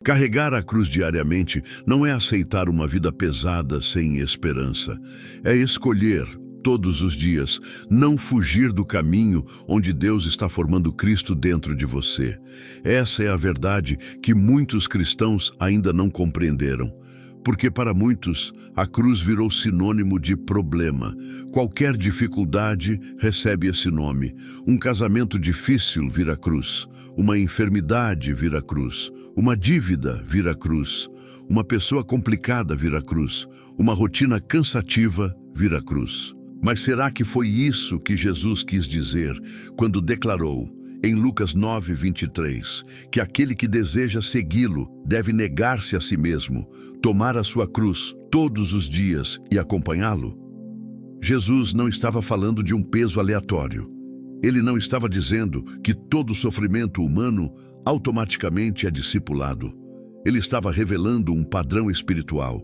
Carregar a cruz diariamente não é aceitar uma vida pesada sem esperança. É escolher, todos os dias, não fugir do caminho onde Deus está formando Cristo dentro de você. Essa é a verdade que muitos cristãos ainda não compreenderam. Porque para muitos, a cruz virou sinônimo de problema. Qualquer dificuldade recebe esse nome. Um casamento difícil vira cruz. Uma enfermidade vira cruz. Uma dívida vira cruz. Uma pessoa complicada vira cruz. Uma rotina cansativa vira cruz. Mas será que foi isso que Jesus quis dizer quando declarou, em Lucas 9:23, que aquele que deseja segui-lo deve negar-se a si mesmo, tomar a sua cruz todos os dias e acompanhá-lo? Jesus não estava falando de um peso aleatório. Ele não estava dizendo que todo sofrimento humano automaticamente é discipulado. Ele estava revelando um padrão espiritual.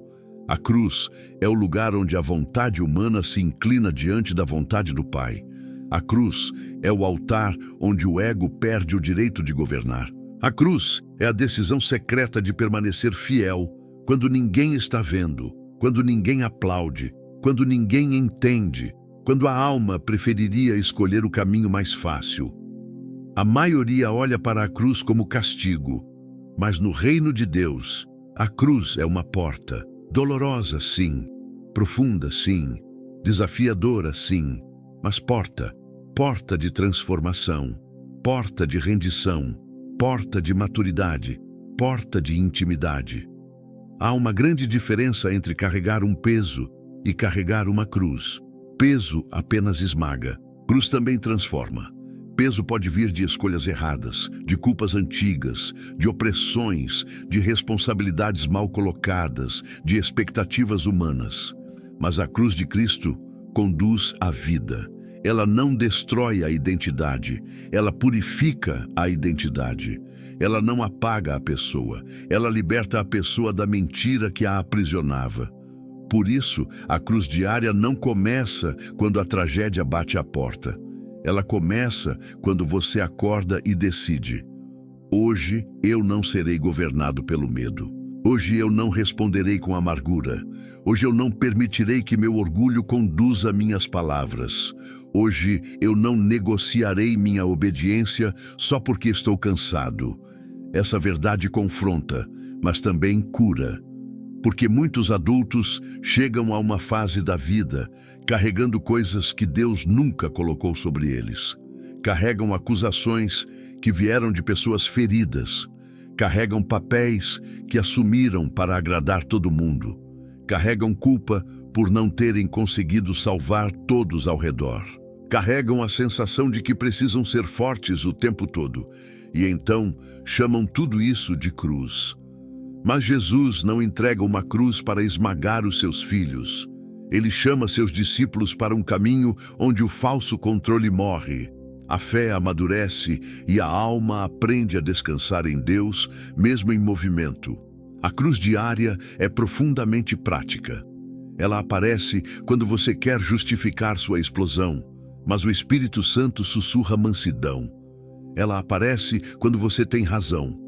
A cruz é o lugar onde a vontade humana se inclina diante da vontade do Pai. A cruz é o altar onde o ego perde o direito de governar. A cruz é a decisão secreta de permanecer fiel quando ninguém está vendo, quando ninguém aplaude, quando ninguém entende, quando a alma preferiria escolher o caminho mais fácil. A maioria olha para a cruz como castigo, mas no reino de Deus, a cruz é uma porta, dolorosa sim, profunda sim, desafiadora sim, mas porta de transformação, porta de rendição, porta de maturidade, porta de intimidade. Há uma grande diferença entre carregar um peso e carregar uma cruz. Peso apenas esmaga, cruz também transforma. Peso pode vir de escolhas erradas, de culpas antigas, de opressões, de responsabilidades mal colocadas, de expectativas humanas. Mas a cruz de Cristo conduz à vida. Ela não destrói a identidade, ela purifica a identidade. Ela não apaga a pessoa, ela liberta a pessoa da mentira que a aprisionava. Por isso, a cruz diária não começa quando a tragédia bate à porta. Ela começa quando você acorda e decide: hoje eu não serei governado pelo medo. Hoje eu não responderei com amargura. Hoje eu não permitirei que meu orgulho conduza minhas palavras. Hoje eu não negociarei minha obediência só porque estou cansado. Essa verdade confronta, mas também cura. Porque muitos adultos chegam a uma fase da vida carregando coisas que Deus nunca colocou sobre eles. Carregam acusações que vieram de pessoas feridas. Carregam papéis que assumiram para agradar todo mundo. Carregam culpa por não terem conseguido salvar todos ao redor. Carregam a sensação de que precisam ser fortes o tempo todo. E então chamam tudo isso de cruz. Mas Jesus não entrega uma cruz para esmagar os seus filhos. Ele chama seus discípulos para um caminho onde o falso controle morre. A fé amadurece e a alma aprende a descansar em Deus, mesmo em movimento. A cruz diária é profundamente prática. Ela aparece quando você quer justificar sua explosão, mas o Espírito Santo sussurra mansidão. Ela aparece quando você tem razão,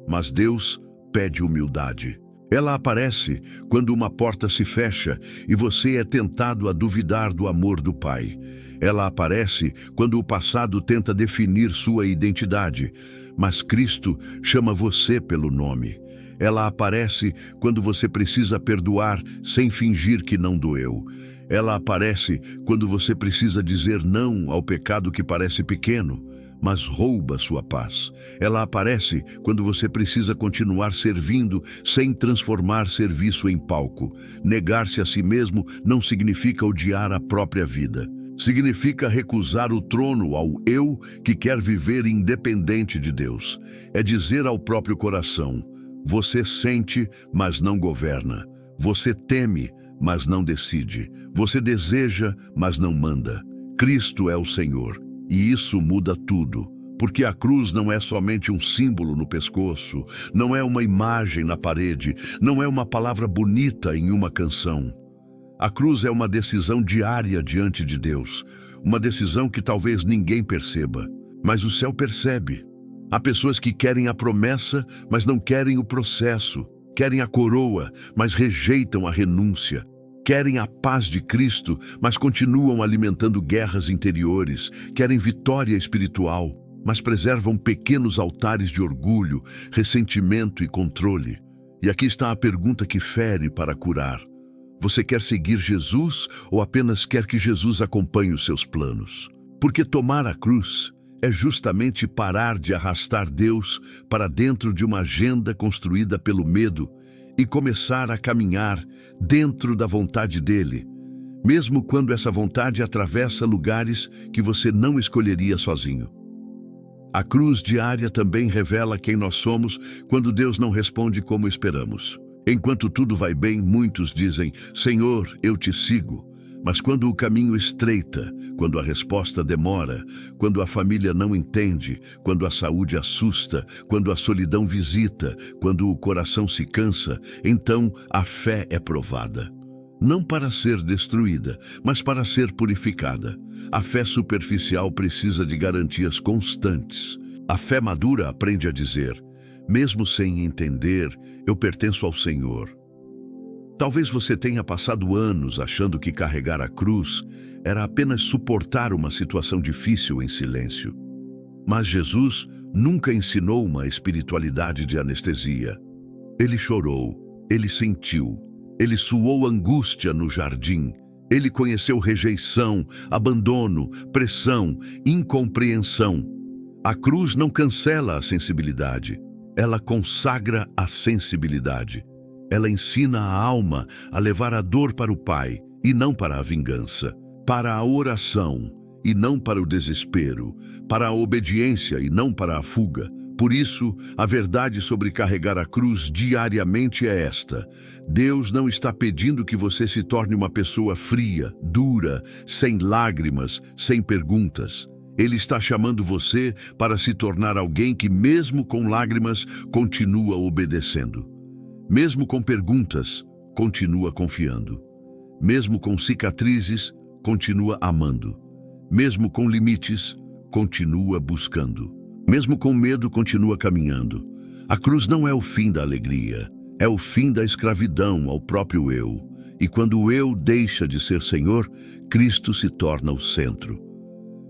mas Deus pede humildade. Ela aparece quando uma porta se fecha e você é tentado a duvidar do amor do Pai. Ela aparece quando o passado tenta definir sua identidade, mas Cristo chama você pelo nome. Ela aparece quando você precisa perdoar sem fingir que não doeu. Ela aparece quando você precisa dizer não ao pecado que parece pequeno, mas rouba sua paz. Ela aparece quando você precisa continuar servindo sem transformar serviço em palco. Negar-se a si mesmo não significa odiar a própria vida. Significa recusar o trono ao eu que quer viver independente de Deus. É dizer ao próprio coração: você sente, mas não governa. Você teme, mas não decide. Você deseja, mas não manda. Cristo é o Senhor. E isso muda tudo, porque a cruz não é somente um símbolo no pescoço, não é uma imagem na parede, não é uma palavra bonita em uma canção. A cruz é uma decisão diária diante de Deus, uma decisão que talvez ninguém perceba, mas o céu percebe. Há pessoas que querem a promessa, mas não querem o processo. Querem a coroa, mas rejeitam a renúncia. Querem a paz de Cristo, mas continuam alimentando guerras interiores. Querem vitória espiritual, mas preservam pequenos altares de orgulho, ressentimento e controle. E aqui está a pergunta que fere para curar. Você quer seguir Jesus ou apenas quer que Jesus acompanhe os seus planos? Porque tomar a cruz é justamente parar de arrastar Deus para dentro de uma agenda construída pelo medo e começar a caminhar dentro da vontade dele, mesmo quando essa vontade atravessa lugares que você não escolheria sozinho. A cruz diária também revela quem nós somos quando Deus não responde como esperamos. Enquanto tudo vai bem, muitos dizem, Senhor, eu te sigo. Mas quando o caminho estreita, quando a resposta demora, quando a família não entende, quando a saúde assusta, quando a solidão visita, quando o coração se cansa, então a fé é provada. Não para ser destruída, mas para ser purificada. A fé superficial precisa de garantias constantes. A fé madura aprende a dizer, mesmo sem entender, eu pertenço ao Senhor. Talvez você tenha passado anos achando que carregar a cruz era apenas suportar uma situação difícil em silêncio. Mas Jesus nunca ensinou uma espiritualidade de anestesia. Ele chorou, ele sentiu, ele suou angústia no jardim. Ele conheceu rejeição, abandono, pressão, incompreensão. A cruz não cancela a sensibilidade, ela consagra a sensibilidade. Ela ensina a alma a levar a dor para o Pai e não para a vingança, para a oração e não para o desespero, para a obediência e não para a fuga. Por isso, a verdade sobre carregar a cruz diariamente é esta: Deus não está pedindo que você se torne uma pessoa fria, dura, sem lágrimas, sem perguntas. Ele está chamando você para se tornar alguém que, mesmo com lágrimas, continua obedecendo. Mesmo com perguntas, continua confiando. Mesmo com cicatrizes, continua amando. Mesmo com limites, continua buscando. Mesmo com medo, continua caminhando. A cruz não é o fim da alegria, é o fim da escravidão ao próprio eu. E quando o eu deixa de ser Senhor, Cristo se torna o centro.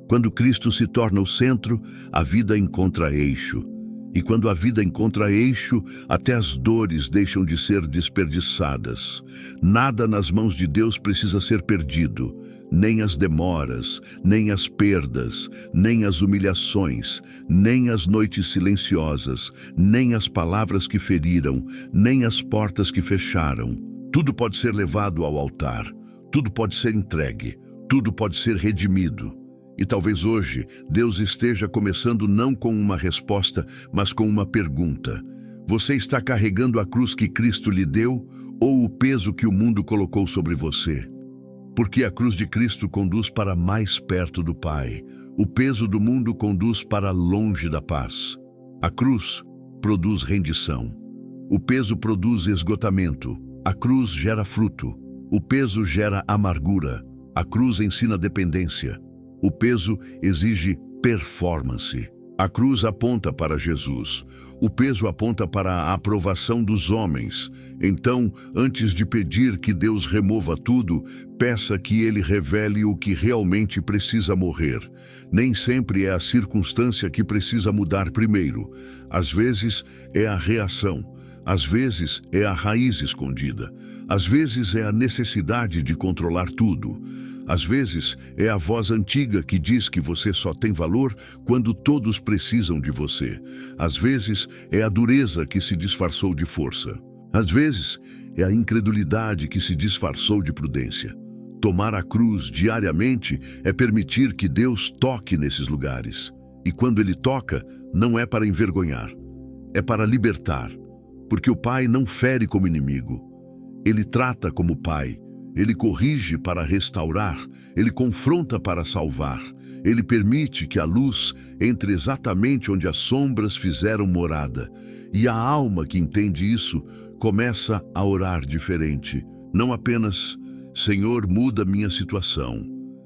Quando Cristo se torna o centro, a vida encontra eixo. E quando a vida encontra eixo, até as dores deixam de ser desperdiçadas. Nada nas mãos de Deus precisa ser perdido, nem as demoras, nem as perdas, nem as humilhações, nem as noites silenciosas, nem as palavras que feriram, nem as portas que fecharam. Tudo pode ser levado ao altar, tudo pode ser entregue, tudo pode ser redimido. E talvez hoje Deus esteja começando não com uma resposta, mas com uma pergunta. Você está carregando a cruz que Cristo lhe deu ou o peso que o mundo colocou sobre você? Porque a cruz de Cristo conduz para mais perto do Pai. O peso do mundo conduz para longe da paz. A cruz produz rendição. O peso produz esgotamento. A cruz gera fruto. O peso gera amargura. A cruz ensina dependência. O peso exige performance. A cruz aponta para Jesus. O peso aponta para a aprovação dos homens. Então, antes de pedir que Deus remova tudo, peça que Ele revele o que realmente precisa morrer. Nem sempre é a circunstância que precisa mudar primeiro. Às vezes é a reação. Às vezes é a raiz escondida. Às vezes é a necessidade de controlar tudo. Às vezes, é a voz antiga que diz que você só tem valor quando todos precisam de você. Às vezes, é a dureza que se disfarçou de força. Às vezes, é a incredulidade que se disfarçou de prudência. Tomar a cruz diariamente é permitir que Deus toque nesses lugares. E quando Ele toca, não é para envergonhar, é para libertar. Porque o Pai não fere como inimigo. Ele trata como Pai. Ele corrige para restaurar, ele confronta para salvar, ele permite que a luz entre exatamente onde as sombras fizeram morada. E a alma que entende isso começa a orar diferente. Não apenas, Senhor, muda minha situação,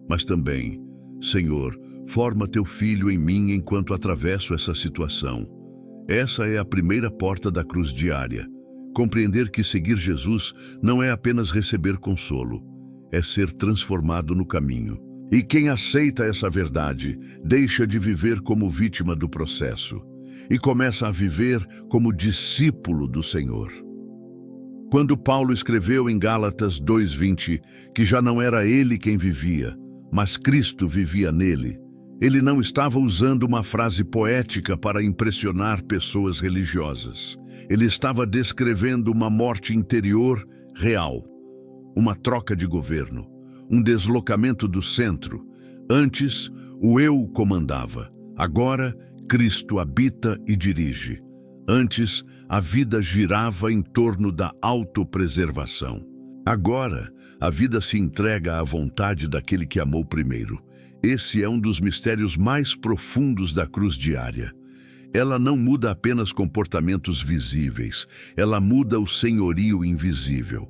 mas também, Senhor, forma teu filho em mim enquanto atravesso essa situação. Essa é a primeira porta da cruz diária. Compreender que seguir Jesus não é apenas receber consolo, é ser transformado no caminho. E quem aceita essa verdade deixa de viver como vítima do processo e começa a viver como discípulo do Senhor. Quando Paulo escreveu em Gálatas 2:20 que já não era ele quem vivia, mas Cristo vivia nele, ele não estava usando uma frase poética para impressionar pessoas religiosas. Ele estava descrevendo uma morte interior real, uma troca de governo, um deslocamento do centro. Antes, o eu comandava. Agora, Cristo habita e dirige. Antes, a vida girava em torno da autopreservação. Agora, a vida se entrega à vontade daquele que amou primeiro. Esse é um dos mistérios mais profundos da cruz diária. Ela não muda apenas comportamentos visíveis, ela muda o senhorio invisível.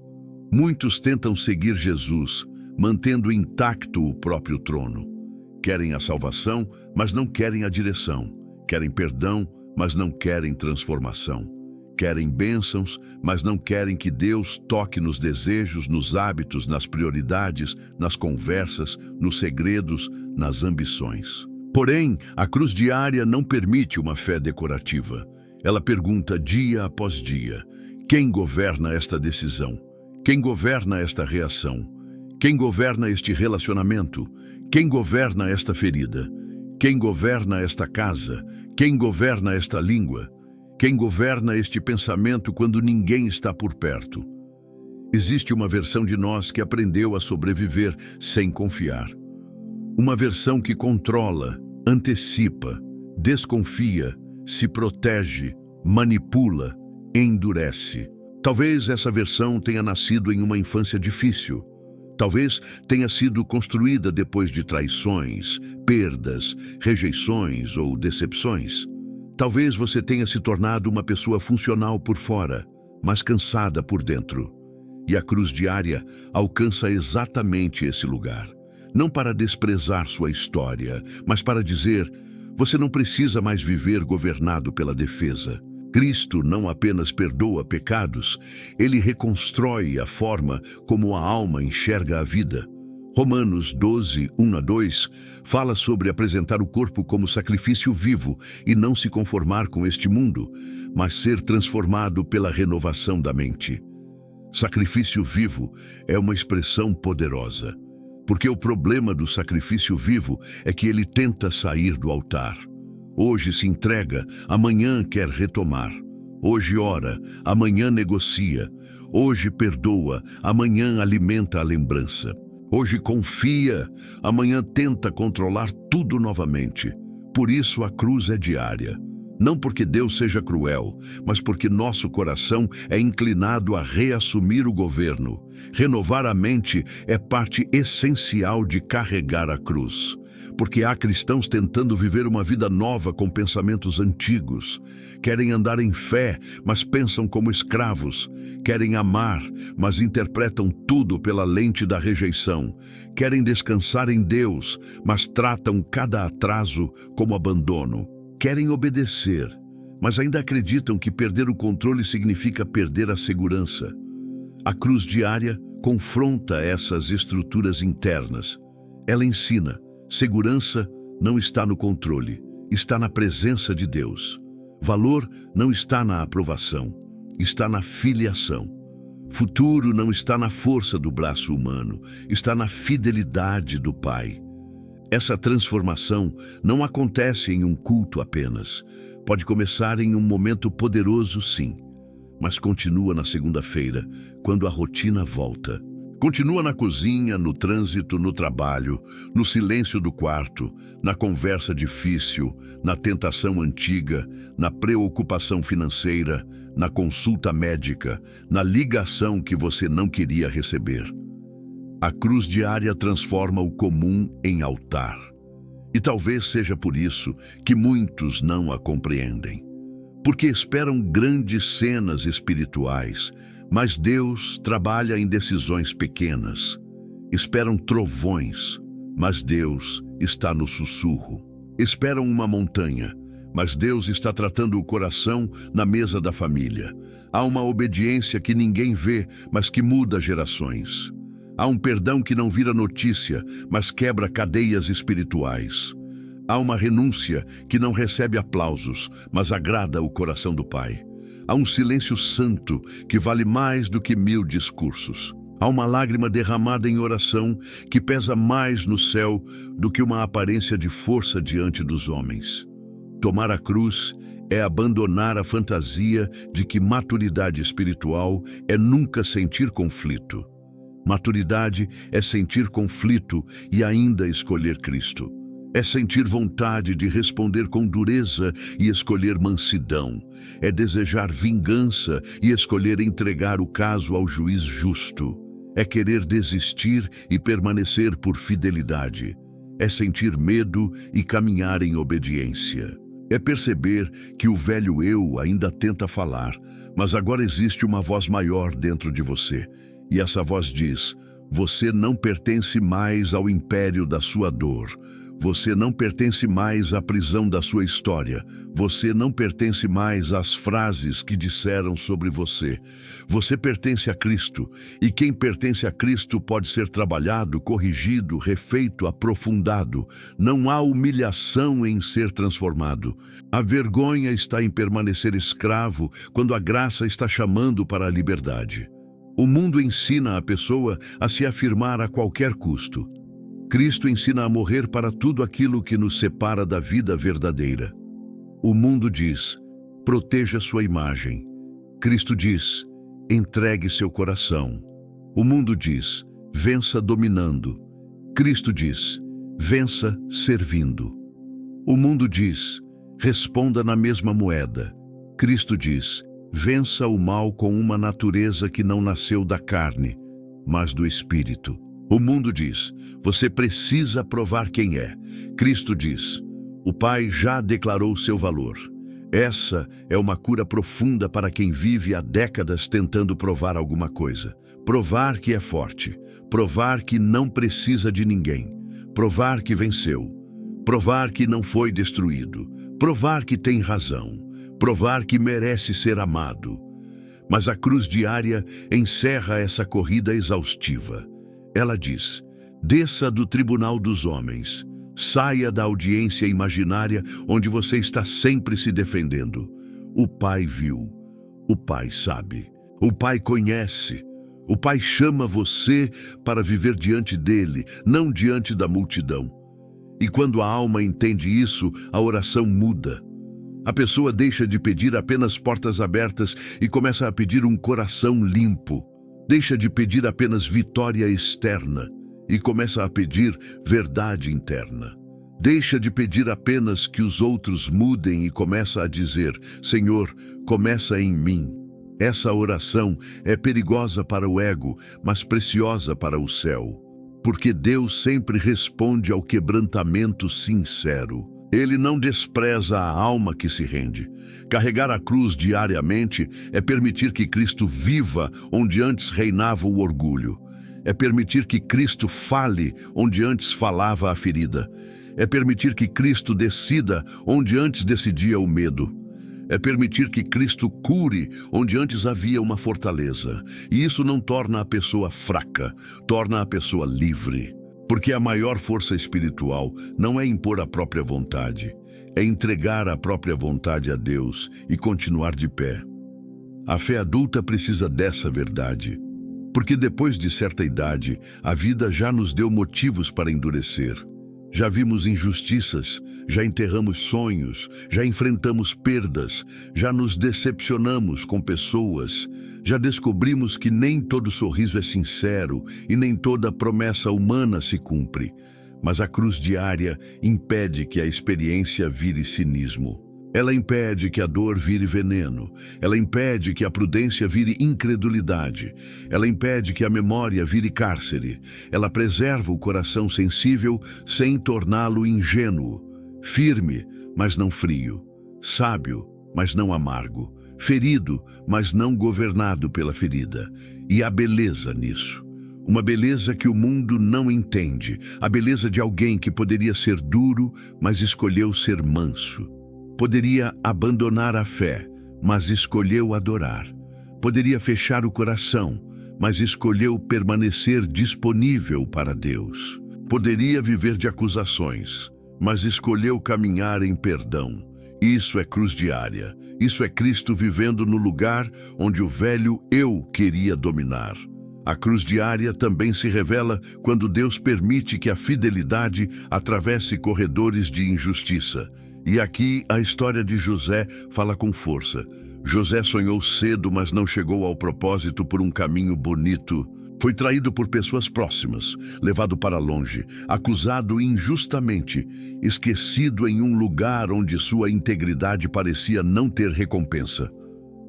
Muitos tentam seguir Jesus, mantendo intacto o próprio trono. Querem a salvação, mas não querem a direção. Querem perdão, mas não querem transformação. Querem bênçãos, mas não querem que Deus toque nos desejos, nos hábitos, nas prioridades, nas conversas, nos segredos, nas ambições. Porém, a cruz diária não permite uma fé decorativa. Ela pergunta dia após dia: quem governa esta decisão? Quem governa esta reação? Quem governa este relacionamento? Quem governa esta ferida? Quem governa esta casa? Quem governa esta língua? Quem governa este pensamento quando ninguém está por perto? Existe uma versão de nós que aprendeu a sobreviver sem confiar. Uma versão que controla, antecipa, desconfia, se protege, manipula, endurece. Talvez essa versão tenha nascido em uma infância difícil. Talvez tenha sido construída depois de traições, perdas, rejeições ou decepções. Talvez você tenha se tornado uma pessoa funcional por fora, mas cansada por dentro. E a cruz diária alcança exatamente esse lugar. Não para desprezar sua história, mas para dizer: você não precisa mais viver governado pela defesa. Cristo não apenas perdoa pecados, ele reconstrói a forma como a alma enxerga a vida. Romanos 12, 1-2, fala sobre apresentar o corpo como sacrifício vivo e não se conformar com este mundo, mas ser transformado pela renovação da mente. Sacrifício vivo é uma expressão poderosa, porque o problema do sacrifício vivo é que ele tenta sair do altar. Hoje se entrega, amanhã quer retomar. Hoje ora, amanhã negocia. Hoje perdoa, amanhã alimenta a lembrança. Hoje confia, amanhã tenta controlar tudo novamente. Por isso a cruz é diária. Não porque Deus seja cruel, mas porque nosso coração é inclinado a reassumir o governo. Renovar a mente é parte essencial de carregar a cruz. Porque há cristãos tentando viver uma vida nova com pensamentos antigos. Querem andar em fé, mas pensam como escravos. Querem amar, mas interpretam tudo pela lente da rejeição. Querem descansar em Deus, mas tratam cada atraso como abandono. Querem obedecer, mas ainda acreditam que perder o controle significa perder a segurança. A cruz diária confronta essas estruturas internas. Ela ensina: segurança não está no controle, está na presença de Deus. Valor não está na aprovação, está na filiação. Futuro não está na força do braço humano, está na fidelidade do Pai. Essa transformação não acontece em um culto apenas. Pode começar em um momento poderoso, sim, mas continua na segunda-feira, quando a rotina volta. Continua na cozinha, no trânsito, no trabalho, no silêncio do quarto, na conversa difícil, na tentação antiga, na preocupação financeira, na consulta médica, na ligação que você não queria receber. A cruz diária transforma o comum em altar. E talvez seja por isso que muitos não a compreendem. Porque esperam grandes cenas espirituais, mas Deus trabalha em decisões pequenas. Esperam trovões, mas Deus está no sussurro. Esperam uma montanha, Mas Deus está tratando o coração na mesa da família. Há uma obediência que ninguém vê, mas que muda gerações. Há um perdão que não vira notícia, mas quebra cadeias espirituais. Há uma renúncia que não recebe aplausos, mas agrada o coração do Pai. Há um silêncio santo que vale mais do que 1000 discursos. Há uma lágrima derramada em oração que pesa mais no céu do que uma aparência de força diante dos homens. Tomar a cruz é abandonar a fantasia de que maturidade espiritual é nunca sentir conflito. Maturidade é sentir conflito e ainda escolher Cristo. É sentir vontade de responder com dureza e escolher mansidão. É desejar vingança e escolher entregar o caso ao juiz justo. É querer desistir e permanecer por fidelidade. É sentir medo e caminhar em obediência. É perceber que o velho eu ainda tenta falar, mas agora existe uma voz maior dentro de você. E essa voz diz: você não pertence mais ao império da sua dor. Você não pertence mais à prisão da sua história. Você não pertence mais às frases que disseram sobre você. Você pertence a Cristo, e quem pertence a Cristo pode ser trabalhado, corrigido, refeito, aprofundado. Não há humilhação em ser transformado. A vergonha está em permanecer escravo quando a graça está chamando para a liberdade. O mundo ensina a pessoa a se afirmar a qualquer custo. Cristo ensina a morrer para tudo aquilo que nos separa da vida verdadeira. O mundo diz: proteja sua imagem. Cristo diz: entregue seu coração. O mundo diz: vença dominando. Cristo diz: vença servindo. O mundo diz: responda na mesma moeda. Cristo diz: vença o mal com uma natureza que não nasceu da carne, mas do Espírito. O mundo diz: você precisa provar quem é. Cristo diz: o Pai já declarou seu valor. Essa é uma cura profunda para quem vive há décadas tentando provar alguma coisa. Provar que é forte. Provar que não precisa de ninguém. Provar que venceu. Provar que não foi destruído. Provar que tem razão. Provar que merece ser amado. Mas a cruz diária encerra essa corrida exaustiva. Ela diz: desça do tribunal dos homens, saia da audiência imaginária onde você está sempre se defendendo. O Pai viu, o Pai sabe, o Pai conhece, o Pai chama você para viver diante dele, não diante da multidão. E quando a alma entende isso, a oração muda. A pessoa deixa de pedir apenas portas abertas e começa a pedir um coração limpo. Deixa de pedir apenas vitória externa e começa a pedir verdade interna. Deixa de pedir apenas que os outros mudem e começa a dizer: Senhor, começa em mim. Essa oração é perigosa para o ego, mas preciosa para o céu. Porque Deus sempre responde ao quebrantamento sincero. Ele não despreza a alma que se rende. Carregar a cruz diariamente é permitir que Cristo viva onde antes reinava o orgulho. É permitir que Cristo fale onde antes falava a ferida. É permitir que Cristo decida onde antes decidia o medo. É permitir que Cristo cure onde antes havia uma fortaleza. E isso não torna a pessoa fraca, torna a pessoa livre. Porque a maior força espiritual não é impor a própria vontade, é entregar a própria vontade a Deus e continuar de pé. A fé adulta precisa dessa verdade, porque depois de certa idade, a vida já nos deu motivos para endurecer. Já vimos injustiças, já enterramos sonhos, já enfrentamos perdas, já nos decepcionamos com pessoas, já descobrimos que nem todo sorriso é sincero e nem toda promessa humana se cumpre. Mas a cruz diária impede que a experiência vire cinismo. Ela impede que a dor vire veneno. Ela impede que a prudência vire incredulidade. Ela impede que a memória vire cárcere. Ela preserva o coração sensível sem torná-lo ingênuo. Firme, mas não frio. Sábio, mas não amargo. Ferido, mas não governado pela ferida. E há beleza nisso. Uma beleza que o mundo não entende. A beleza de alguém que poderia ser duro, mas escolheu ser manso. Poderia abandonar a fé, mas escolheu adorar. Poderia fechar o coração, mas escolheu permanecer disponível para Deus. Poderia viver de acusações, mas escolheu caminhar em perdão. Isso é cruz diária. Isso é Cristo vivendo no lugar onde o velho eu queria dominar. A cruz diária também se revela quando Deus permite que a fidelidade atravesse corredores de injustiça. E aqui a história de José fala com força. José sonhou cedo, mas não chegou ao propósito por um caminho bonito. Foi traído por pessoas próximas, levado para longe, acusado injustamente, esquecido em um lugar onde sua integridade parecia não ter recompensa.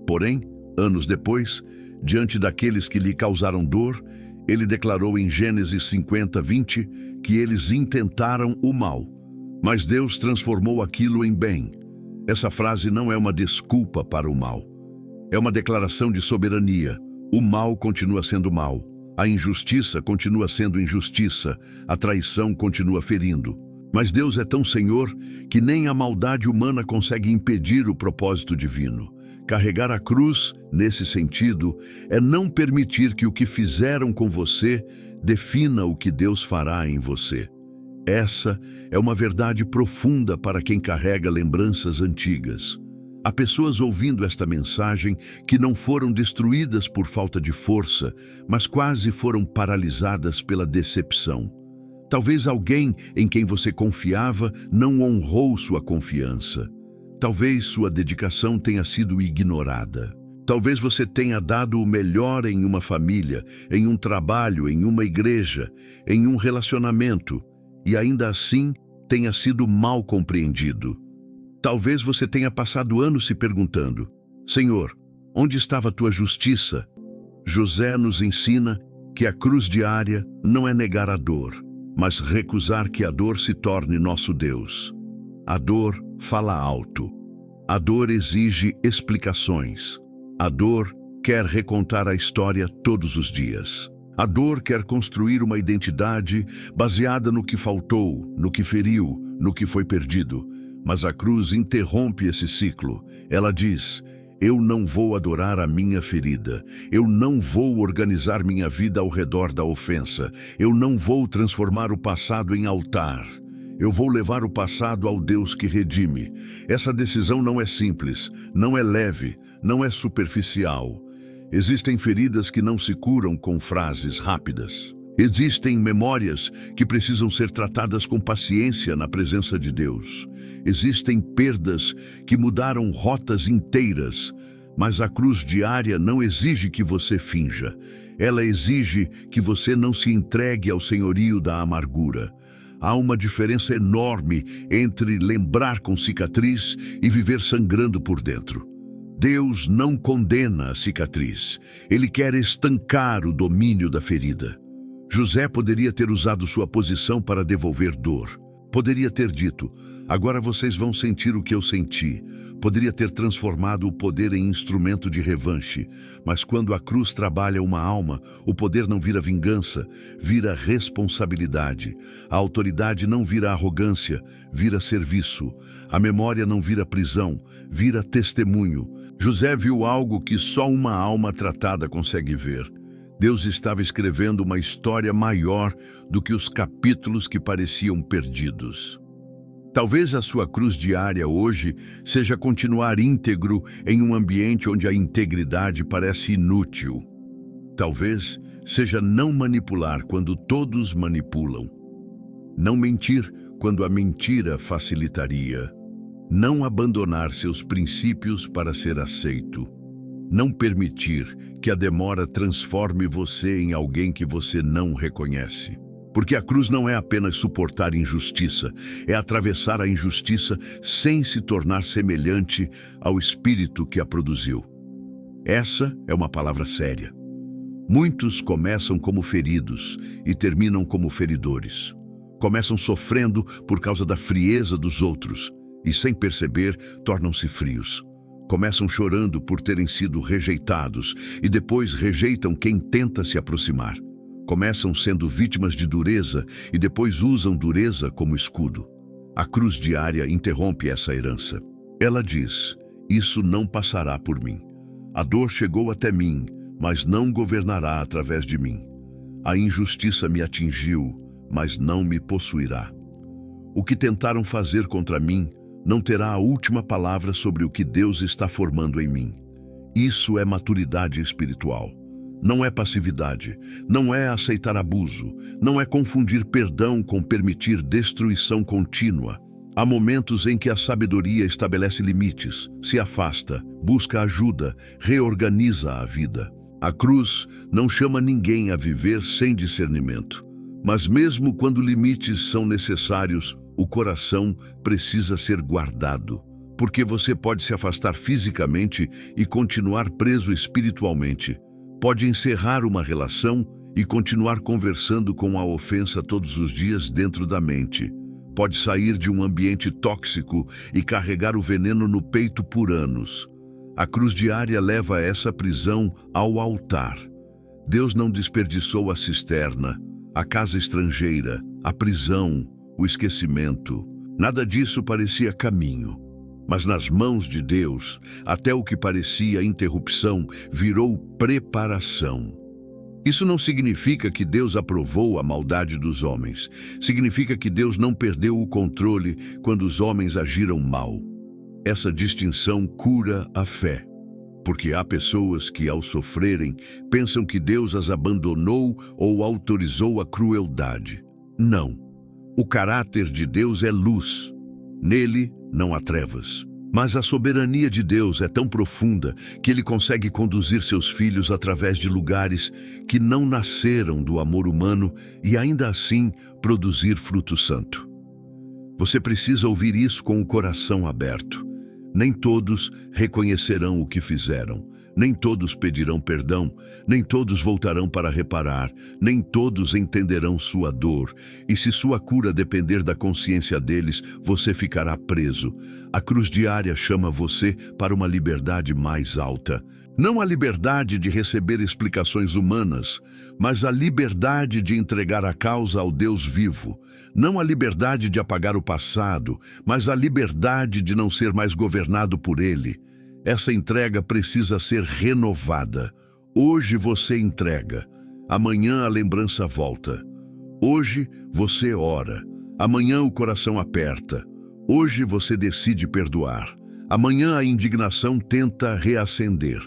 Porém, anos depois, diante daqueles que lhe causaram dor, ele declarou em Gênesis 50:20 que eles intentaram o mal, mas Deus transformou aquilo em bem. Essa frase não é uma desculpa para o mal. É uma declaração de soberania. O mal continua sendo mal. A injustiça continua sendo injustiça. A traição continua ferindo. Mas Deus é tão Senhor que nem a maldade humana consegue impedir o propósito divino. Carregar a cruz, nesse sentido, é não permitir que o que fizeram com você defina o que Deus fará em você. Essa é uma verdade profunda para quem carrega lembranças antigas. Há pessoas ouvindo esta mensagem que não foram destruídas por falta de força, mas quase foram paralisadas pela decepção. Talvez alguém em quem você confiava não honrou sua confiança. Talvez sua dedicação tenha sido ignorada. Talvez você tenha dado o melhor em uma família, em um trabalho, em uma igreja, em um relacionamento, e ainda assim tenha sido mal compreendido. Talvez você tenha passado anos se perguntando: Senhor, onde estava a tua justiça? José nos ensina que a cruz diária não é negar a dor, mas recusar que a dor se torne nosso Deus. A dor fala alto. A dor exige explicações. A dor quer recontar a história todos os dias. A dor quer construir uma identidade baseada no que faltou, no que feriu, no que foi perdido. Mas a cruz interrompe esse ciclo. Ela diz: eu não vou adorar a minha ferida. Eu não vou organizar minha vida ao redor da ofensa. Eu não vou transformar o passado em altar. Eu vou levar o passado ao Deus que redime. Essa decisão não é simples, não é leve, não é superficial. Existem feridas que não se curam com frases rápidas. Existem memórias que precisam ser tratadas com paciência na presença de Deus. Existem perdas que mudaram rotas inteiras, mas a cruz diária não exige que você finja. Ela exige que você não se entregue ao senhorio da amargura. Há uma diferença enorme entre lembrar com cicatriz e viver sangrando por dentro. Deus não condena a cicatriz. Ele quer estancar o domínio da ferida. José poderia ter usado sua posição para devolver dor. Poderia ter dito: agora vocês vão sentir o que eu senti. Poderia ter transformado o poder em instrumento de revanche. Mas quando a cruz trabalha uma alma, o poder não vira vingança, vira responsabilidade. A autoridade não vira arrogância, vira serviço. A memória não vira prisão, vira testemunho. José viu algo que só uma alma tratada consegue ver. Deus estava escrevendo uma história maior do que os capítulos que pareciam perdidos. Talvez a sua cruz diária hoje seja continuar íntegro em um ambiente onde a integridade parece inútil. Talvez seja não manipular quando todos manipulam. Não mentir quando a mentira facilitaria. Não abandonar seus princípios para ser aceito. Não permitir que a demora transforme você em alguém que você não reconhece. Porque a cruz não é apenas suportar injustiça, é atravessar a injustiça sem se tornar semelhante ao espírito que a produziu. Essa é uma palavra séria. Muitos começam como feridos e terminam como feridores. Começam sofrendo por causa da frieza dos outros e, sem perceber, tornam-se frios. Começam chorando por terem sido rejeitados e depois rejeitam quem tenta se aproximar. Começam sendo vítimas de dureza e depois usam dureza como escudo. A cruz diária interrompe essa herança. Ela diz: isso não passará por mim. A dor chegou até mim, mas não governará através de mim. A injustiça me atingiu, mas não me possuirá. O que tentaram fazer contra mim não terá a última palavra sobre o que Deus está formando em mim. Isso é maturidade espiritual. Não é passividade, não é aceitar abuso, não é confundir perdão com permitir destruição contínua. Há momentos em que a sabedoria estabelece limites, se afasta, busca ajuda, reorganiza a vida. A cruz não chama ninguém a viver sem discernimento. Mas mesmo quando limites são necessários, o coração precisa ser guardado. Porque você pode se afastar fisicamente e continuar preso espiritualmente. Pode encerrar uma relação e continuar conversando com a ofensa todos os dias dentro da mente. Pode sair de um ambiente tóxico e carregar o veneno no peito por anos. A cruz diária leva essa prisão ao altar. Deus não desperdiçou a cisterna, a casa estrangeira, a prisão, o esquecimento. Nada disso parecia caminho. Mas nas mãos de Deus, até o que parecia interrupção virou preparação. Isso não significa que Deus aprovou a maldade dos homens. Significa que Deus não perdeu o controle quando os homens agiram mal. Essa distinção cura a fé. Porque há pessoas que, ao sofrerem, pensam que Deus as abandonou ou autorizou a crueldade. Não. O caráter de Deus é luz. Nele não há trevas. Mas a soberania de Deus é tão profunda que Ele consegue conduzir seus filhos através de lugares que não nasceram do amor humano e ainda assim produzir fruto santo. Você precisa ouvir isso com o coração aberto. Nem todos reconhecerão o que fizeram. Nem todos pedirão perdão, nem todos voltarão para reparar, nem todos entenderão sua dor. E se sua cura depender da consciência deles, você ficará preso. A cruz diária chama você para uma liberdade mais alta. Não a liberdade de receber explicações humanas, mas a liberdade de entregar a causa ao Deus vivo. Não a liberdade de apagar o passado, mas a liberdade de não ser mais governado por ele. Essa entrega precisa ser renovada. Hoje você entrega. Amanhã a lembrança volta. Hoje você ora. Amanhã o coração aperta. Hoje você decide perdoar. Amanhã a indignação tenta reacender.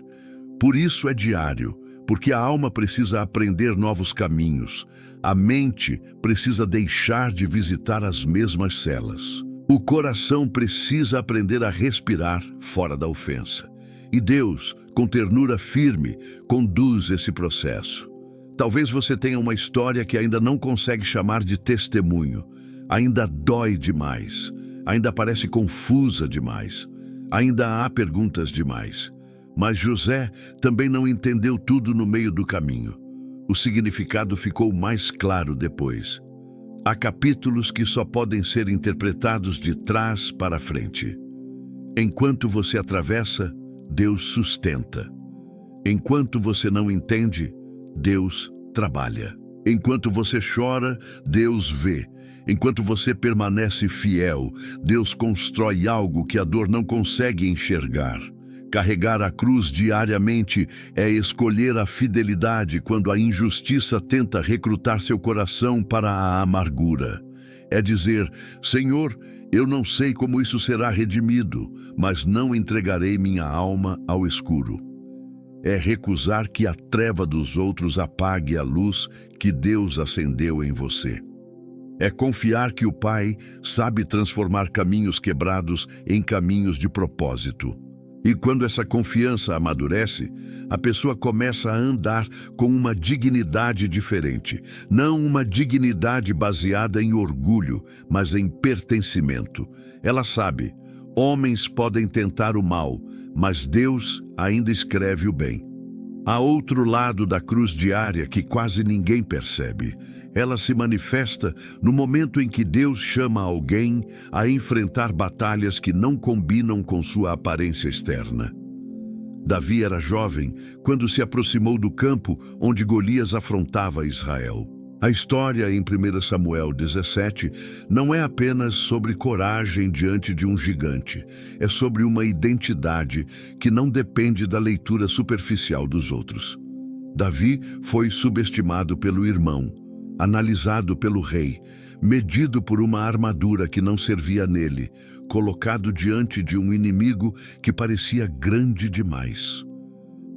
Por isso é diário, porque a alma precisa aprender novos caminhos. A mente precisa deixar de visitar as mesmas celas. O coração precisa aprender a respirar fora da ofensa. E Deus, com ternura firme, conduz esse processo. Talvez você tenha uma história que ainda não consegue chamar de testemunho. Ainda dói demais. Ainda parece confusa demais. Ainda há perguntas demais. Mas José também não entendeu tudo no meio do caminho. O significado ficou mais claro depois. Há capítulos que só podem ser interpretados de trás para frente. Enquanto você atravessa, Deus sustenta. Enquanto você não entende, Deus trabalha. Enquanto você chora, Deus vê. Enquanto você permanece fiel, Deus constrói algo que a dor não consegue enxergar. Carregar a cruz diariamente é escolher a fidelidade quando a injustiça tenta recrutar seu coração para a amargura. É dizer: Senhor, eu não sei como isso será redimido, mas não entregarei minha alma ao escuro. É recusar que a treva dos outros apague a luz que Deus acendeu em você. É confiar que o Pai sabe transformar caminhos quebrados em caminhos de propósito. E quando essa confiança amadurece, a pessoa começa a andar com uma dignidade diferente. Não uma dignidade baseada em orgulho, mas em pertencimento. Ela sabe, homens podem tentar o mal, mas Deus ainda escreve o bem. Há outro lado da cruz diária que quase ninguém percebe. Ela se manifesta no momento em que Deus chama alguém a enfrentar batalhas que não combinam com sua aparência externa. Davi era jovem quando se aproximou do campo onde Golias afrontava Israel. A história em 1 Samuel 17 não é apenas sobre coragem diante de um gigante, é sobre uma identidade que não depende da leitura superficial dos outros. Davi foi subestimado pelo irmão, analisado pelo rei, medido por uma armadura que não servia nele, colocado diante de um inimigo que parecia grande demais.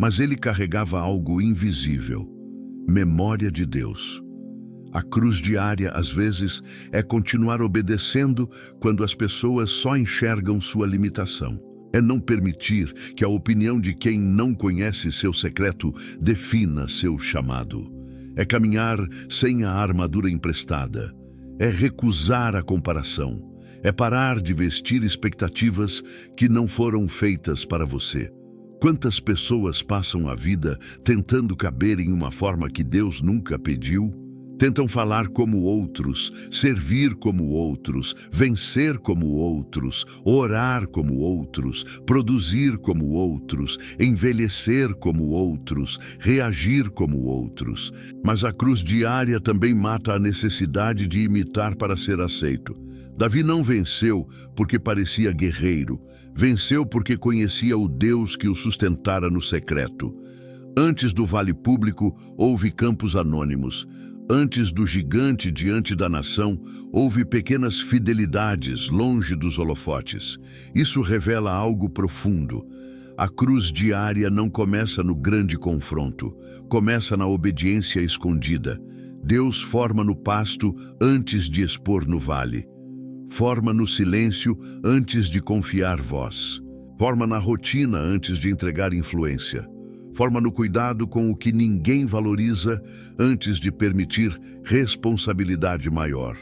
Mas ele carregava algo invisível: memória de Deus. A cruz diária, às vezes, é continuar obedecendo quando as pessoas só enxergam sua limitação. É não permitir que a opinião de quem não conhece seu secreto defina seu chamado. É caminhar sem a armadura emprestada. É recusar a comparação. É parar de vestir expectativas que não foram feitas para você. Quantas pessoas passam a vida tentando caber em uma forma que Deus nunca pediu? Tentam falar como outros, servir como outros, vencer como outros, orar como outros, produzir como outros, envelhecer como outros, reagir como outros. Mas a cruz diária também mata a necessidade de imitar para ser aceito. Davi não venceu porque parecia guerreiro, venceu porque conhecia o Deus que o sustentara no secreto. Antes do vale público, houve campos anônimos. Antes do gigante diante da nação, houve pequenas fidelidades longe dos holofotes. Isso revela algo profundo. A cruz diária não começa no grande confronto, começa na obediência escondida. Deus forma no pasto antes de expor no vale. Forma no silêncio antes de confiar voz. Forma na rotina antes de entregar influência. Forma no cuidado com o que ninguém valoriza antes de permitir responsabilidade maior.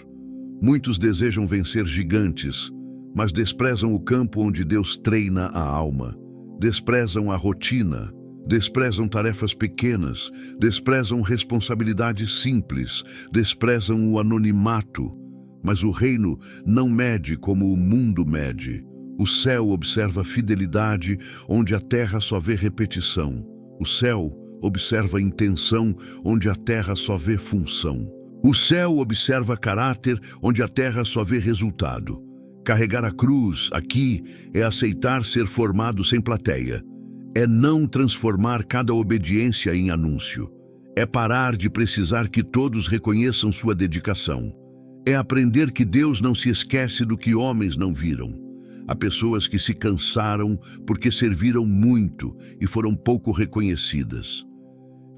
Muitos desejam vencer gigantes, mas desprezam o campo onde Deus treina a alma. Desprezam a rotina, desprezam tarefas pequenas, desprezam responsabilidades simples, desprezam o anonimato. Mas o reino não mede como o mundo mede. O céu observa fidelidade onde a terra só vê repetição. O céu observa intenção onde a terra só vê função. O céu observa caráter onde a terra só vê resultado. Carregar a cruz aqui é aceitar ser formado sem plateia. É não transformar cada obediência em anúncio. É parar de precisar que todos reconheçam sua dedicação. É aprender que Deus não se esquece do que homens não viram. Há pessoas que se cansaram porque serviram muito e foram pouco reconhecidas.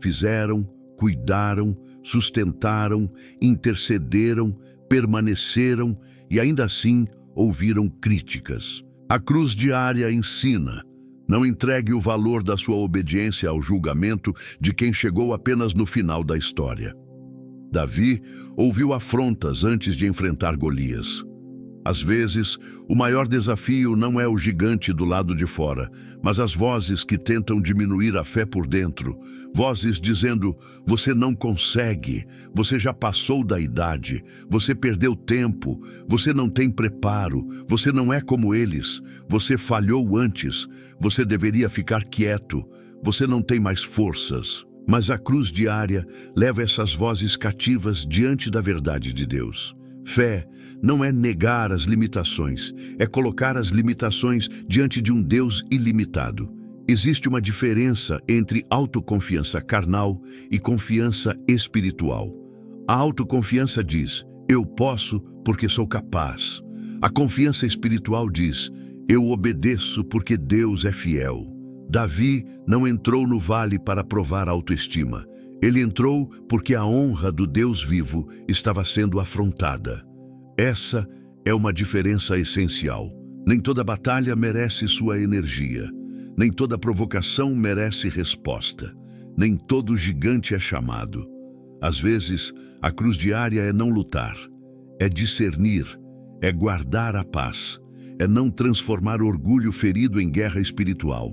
Fizeram, cuidaram, sustentaram, intercederam, permaneceram e ainda assim ouviram críticas. A cruz diária ensina: não entregue o valor da sua obediência ao julgamento de quem chegou apenas no final da história. Davi ouviu afrontas antes de enfrentar Golias. Às vezes, o maior desafio não é o gigante do lado de fora, mas as vozes que tentam diminuir a fé por dentro. Vozes dizendo: você não consegue, você já passou da idade, você perdeu tempo, você não tem preparo, você não é como eles, você falhou antes, você deveria ficar quieto, você não tem mais forças. Mas a cruz diária leva essas vozes cativas diante da verdade de Deus. Fé não é negar as limitações, é colocar as limitações diante de um Deus ilimitado. Existe uma diferença entre autoconfiança carnal e confiança espiritual. A autoconfiança diz: eu posso porque sou capaz. A confiança espiritual diz: eu obedeço porque Deus é fiel. Davi não entrou no vale para provar autoestima. Ele entrou porque a honra do Deus vivo estava sendo afrontada. Essa é uma diferença essencial. Nem toda batalha merece sua energia. Nem toda provocação merece resposta. Nem todo gigante é chamado. Às vezes, a cruz diária é não lutar. É discernir. É guardar a paz. É não transformar orgulho ferido em guerra espiritual.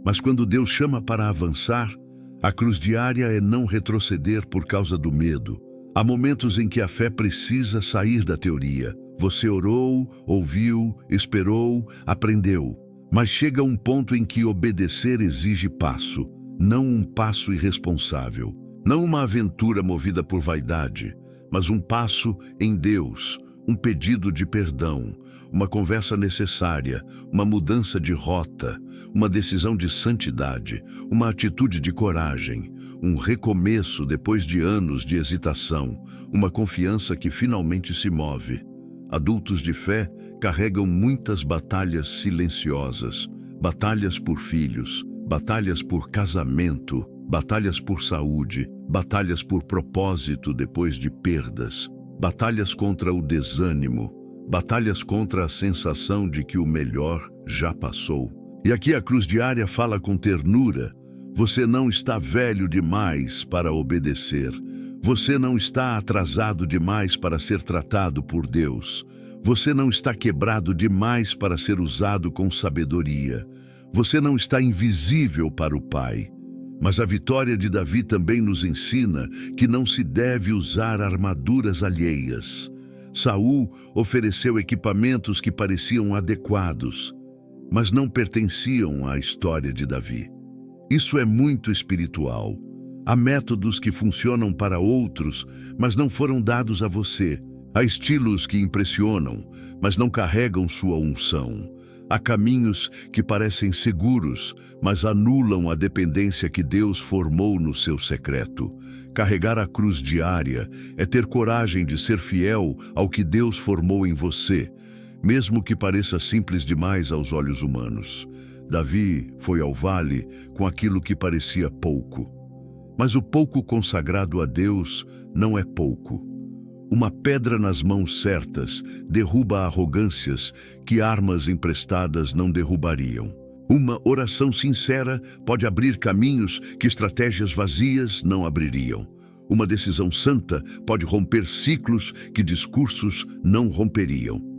Mas quando Deus chama para avançar, a cruz diária é não retroceder por causa do medo. Há momentos em que a fé precisa sair da teoria. Você orou, ouviu, esperou, aprendeu. Mas chega um ponto em que obedecer exige passo, não um passo irresponsável. Não uma aventura movida por vaidade, mas um passo em Deus, um pedido de perdão, uma conversa necessária, uma mudança de rota, uma decisão de santidade, uma atitude de coragem, um recomeço depois de anos de hesitação, uma confiança que finalmente se move. Adultos de fé carregam muitas batalhas silenciosas, batalhas por filhos, batalhas por casamento, batalhas por saúde, batalhas por propósito depois de perdas, batalhas contra o desânimo, batalhas contra a sensação de que o melhor já passou. E aqui a Cruz Diária fala com ternura: você não está velho demais para obedecer. Você não está atrasado demais para ser tratado por Deus. Você não está quebrado demais para ser usado com sabedoria. Você não está invisível para o Pai. Mas a vitória de Davi também nos ensina que não se deve usar armaduras alheias. Saul ofereceu equipamentos que pareciam adequados, mas não pertenciam à história de Davi. Isso é muito espiritual. Há métodos que funcionam para outros, mas não foram dados a você. Há estilos que impressionam, mas não carregam sua unção. Há caminhos que parecem seguros, mas anulam a dependência que Deus formou no seu secreto. Carregar a cruz diária é ter coragem de ser fiel ao que Deus formou em você, mesmo que pareça simples demais aos olhos humanos. Davi foi ao vale com aquilo que parecia pouco. Mas o pouco consagrado a Deus não é pouco. Uma pedra nas mãos certas derruba arrogâncias que armas emprestadas não derrubariam. Uma oração sincera pode abrir caminhos que estratégias vazias não abririam. Uma decisão santa pode romper ciclos que discursos não romperiam.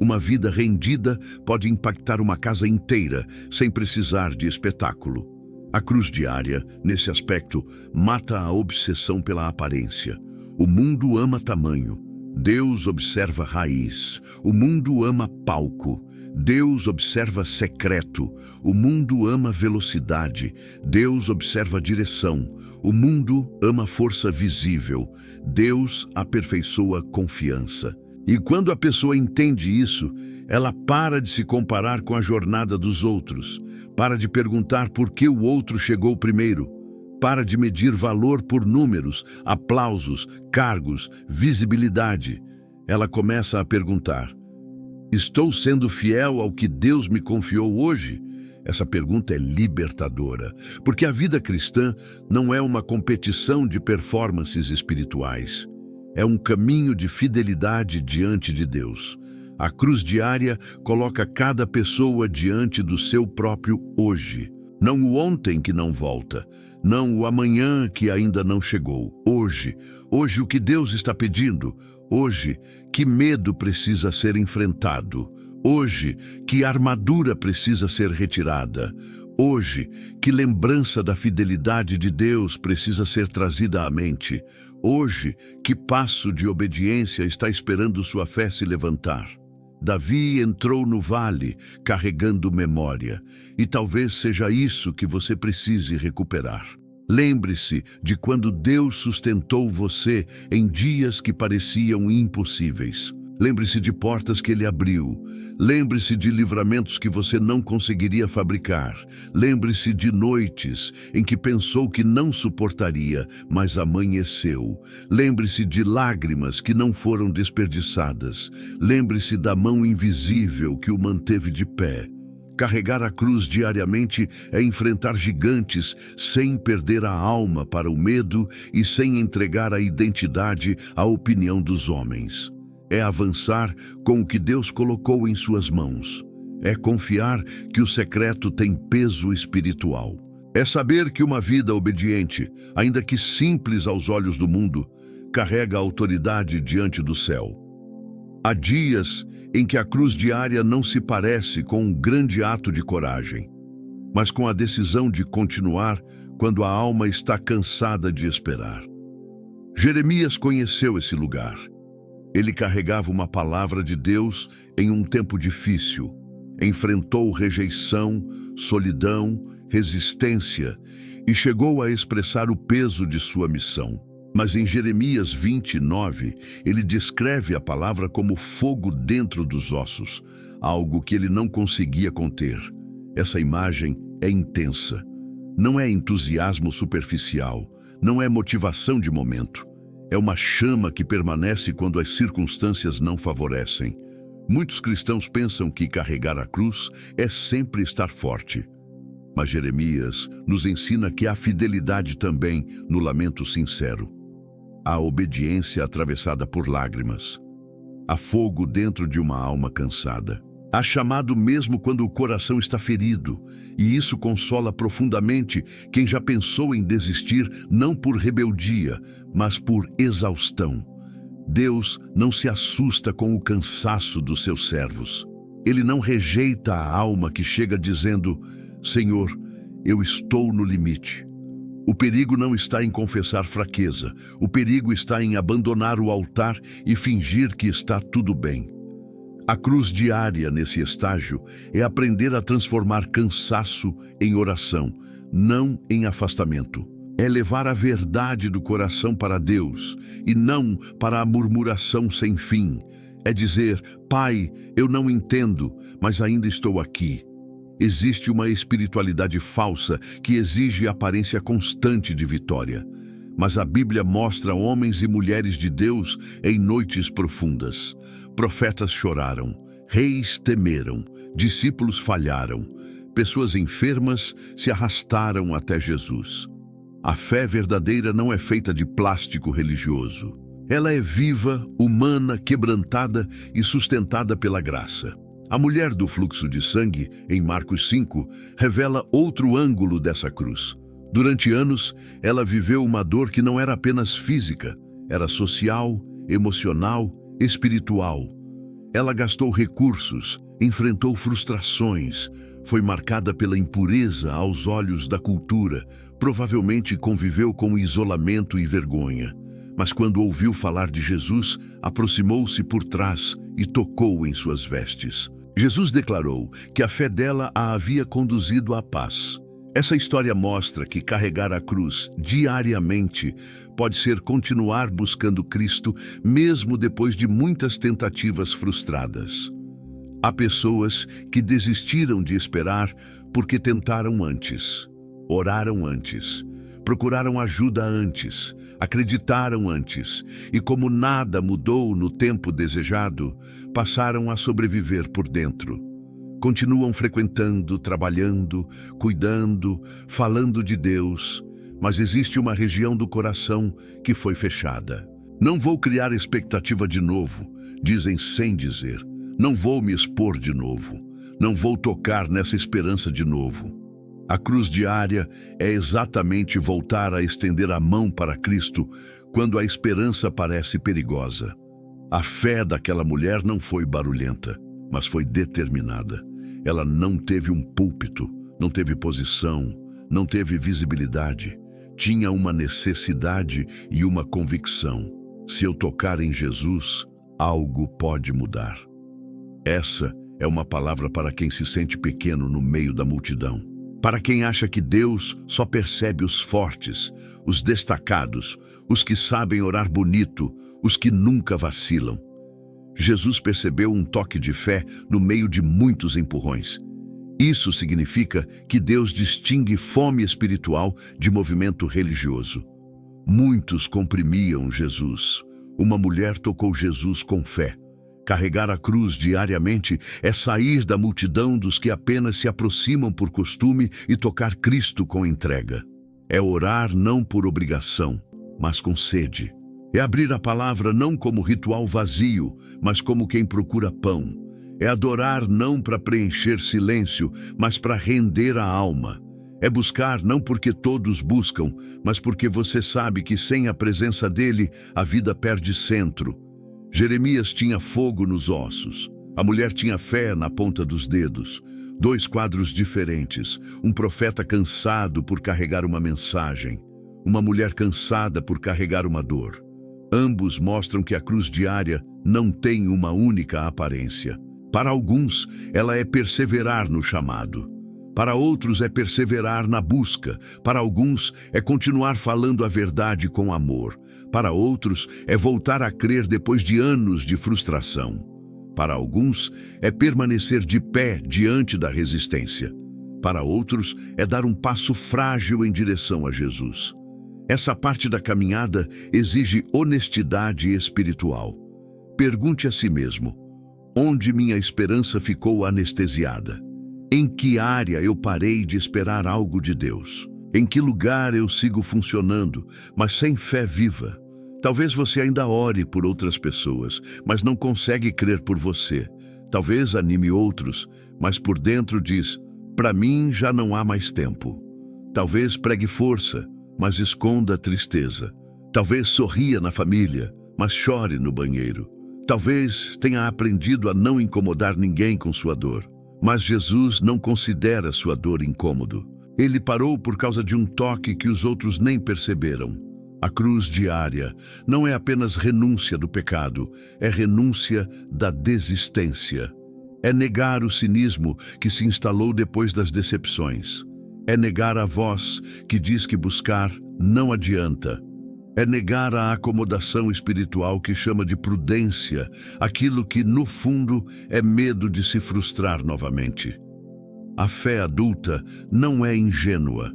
Uma vida rendida pode impactar uma casa inteira sem precisar de espetáculo. A cruz diária, nesse aspecto, mata a obsessão pela aparência. O mundo ama tamanho, Deus observa raiz. O mundo ama palco, Deus observa secreto. O mundo ama velocidade, Deus observa direção. O mundo ama força visível, Deus aperfeiçoa confiança. E quando a pessoa entende isso, ela para de se comparar com a jornada dos outros, para de perguntar por que o outro chegou primeiro, para de medir valor por números, aplausos, cargos, visibilidade. Ela começa a perguntar: estou sendo fiel ao que Deus me confiou hoje? Essa pergunta é libertadora, porque a vida cristã não é uma competição de performances espirituais. É um caminho de fidelidade diante de Deus. A cruz diária coloca cada pessoa diante do seu próprio hoje. Não o ontem que não volta, não o amanhã que ainda não chegou. Hoje, hoje o que Deus está pedindo. Hoje, que medo precisa ser enfrentado. Hoje, que armadura precisa ser retirada. Hoje, que lembrança da fidelidade de Deus precisa ser trazida à mente. Hoje, que passo de obediência está esperando sua fé se levantar. Davi entrou no vale carregando memória, e talvez seja isso que você precise recuperar. Lembre-se de quando Deus sustentou você em dias que pareciam impossíveis. Lembre-se de portas que Ele abriu. Lembre-se de livramentos que você não conseguiria fabricar. Lembre-se de noites em que pensou que não suportaria, mas amanheceu. Lembre-se de lágrimas que não foram desperdiçadas. Lembre-se da mão invisível que o manteve de pé. Carregar a cruz diariamente é enfrentar gigantes sem perder a alma para o medo e sem entregar a identidade à opinião dos homens. É avançar com o que Deus colocou em suas mãos. É confiar que o secreto tem peso espiritual. É saber que uma vida obediente, ainda que simples aos olhos do mundo, carrega a autoridade diante do céu. Há dias em que a cruz diária não se parece com um grande ato de coragem, mas com a decisão de continuar quando a alma está cansada de esperar. Jeremias conheceu esse lugar. Ele carregava uma palavra de Deus em um tempo difícil. Enfrentou rejeição, solidão, resistência e chegou a expressar o peso de sua missão. Mas em Jeremias 29, ele descreve a palavra como fogo dentro dos ossos, algo que ele não conseguia conter. Essa imagem é intensa. Não é entusiasmo superficial, não é motivação de momento. É uma chama que permanece quando as circunstâncias não favorecem. Muitos cristãos pensam que carregar a cruz é sempre estar forte. Mas Jeremias nos ensina que há fidelidade também no lamento sincero. Há obediência atravessada por lágrimas. Há fogo dentro de uma alma cansada. Há chamado mesmo quando o coração está ferido, e isso consola profundamente quem já pensou em desistir não por rebeldia, mas por exaustão. Deus não se assusta com o cansaço dos seus servos. Ele não rejeita a alma que chega dizendo: Senhor, eu estou no limite. O perigo não está em confessar fraqueza. O perigo está em abandonar o altar e fingir que está tudo bem. A cruz diária nesse estágio é aprender a transformar cansaço em oração, não em afastamento. É levar a verdade do coração para Deus e não para a murmuração sem fim. É dizer: Pai, eu não entendo, mas ainda estou aqui. Existe uma espiritualidade falsa que exige aparência constante de vitória. Mas a Bíblia mostra homens e mulheres de Deus em noites profundas. Profetas choraram, reis temeram, discípulos falharam, pessoas enfermas se arrastaram até Jesus. A fé verdadeira não é feita de plástico religioso. Ela é viva, humana, quebrantada e sustentada pela graça. A mulher do fluxo de sangue, em Marcos 5, revela outro ângulo dessa cruz. Durante anos, ela viveu uma dor que não era apenas física, era social, emocional, espiritual. Ela gastou recursos, enfrentou frustrações, foi marcada pela impureza aos olhos da cultura, provavelmente conviveu com isolamento e vergonha. Mas quando ouviu falar de Jesus, aproximou-se por trás e tocou em suas vestes. Jesus declarou que a fé dela a havia conduzido à paz. Essa história mostra que carregar a cruz diariamente pode ser continuar buscando Cristo, mesmo depois de muitas tentativas frustradas. Há pessoas que desistiram de esperar porque tentaram antes, oraram antes, procuraram ajuda antes, acreditaram antes, e como nada mudou no tempo desejado, passaram a sobreviver por dentro. Continuam frequentando, trabalhando, cuidando, falando de Deus, mas existe uma região do coração que foi fechada. Não vou criar expectativa de novo, dizem sem dizer. Não vou me expor de novo. Não vou tocar nessa esperança de novo. A cruz diária é exatamente voltar a estender a mão para Cristo quando a esperança parece perigosa. A fé daquela mulher não foi barulhenta, mas foi determinada. Ela não teve um púlpito, não teve posição, não teve visibilidade. Tinha uma necessidade e uma convicção. Se eu tocar em Jesus, algo pode mudar. Essa é uma palavra para quem se sente pequeno no meio da multidão. Para quem acha que Deus só percebe os fortes, os destacados, os que sabem orar bonito, os que nunca vacilam. Jesus percebeu um toque de fé no meio de muitos empurrões. Isso significa que Deus distingue fome espiritual de movimento religioso. Muitos comprimiam Jesus. Uma mulher tocou Jesus com fé. Carregar a cruz diariamente é sair da multidão dos que apenas se aproximam por costume e tocar Cristo com entrega. É orar não por obrigação, mas com sede. É abrir a palavra não como ritual vazio, mas como quem procura pão. É adorar não para preencher silêncio, mas para render a alma. É buscar não porque todos buscam, mas porque você sabe que sem a presença dele, a vida perde centro. Jeremias tinha fogo nos ossos. A mulher tinha fé na ponta dos dedos. Dois quadros diferentes. Um profeta cansado por carregar uma mensagem. Uma mulher cansada por carregar uma dor. Ambos mostram que a cruz diária não tem uma única aparência. Para alguns, ela é perseverar no chamado. Para outros é perseverar na busca. Para alguns é continuar falando a verdade com amor. Para outros é voltar a crer depois de anos de frustração. Para alguns é permanecer de pé diante da resistência. Para outros é dar um passo frágil em direção a Jesus. Essa parte da caminhada exige honestidade espiritual. Pergunte a si mesmo: onde minha esperança ficou anestesiada? Em que área eu parei de esperar algo de Deus? Em que lugar eu sigo funcionando, mas sem fé viva? Talvez você ainda ore por outras pessoas, mas não consegue crer por você. Talvez anime outros, mas por dentro diz: para mim já não há mais tempo. Talvez pregue força, mas esconda a tristeza. Talvez sorria na família, mas chore no banheiro. Talvez tenha aprendido a não incomodar ninguém com sua dor. Mas Jesus não considera sua dor incômodo. Ele parou por causa de um toque que os outros nem perceberam. A cruz diária não é apenas renúncia do pecado, é renúncia da desistência. É negar o cinismo que se instalou depois das decepções. É negar a voz que diz que buscar não adianta. É negar a acomodação espiritual que chama de prudência, aquilo que, no fundo, é medo de se frustrar novamente. A fé adulta não é ingênua.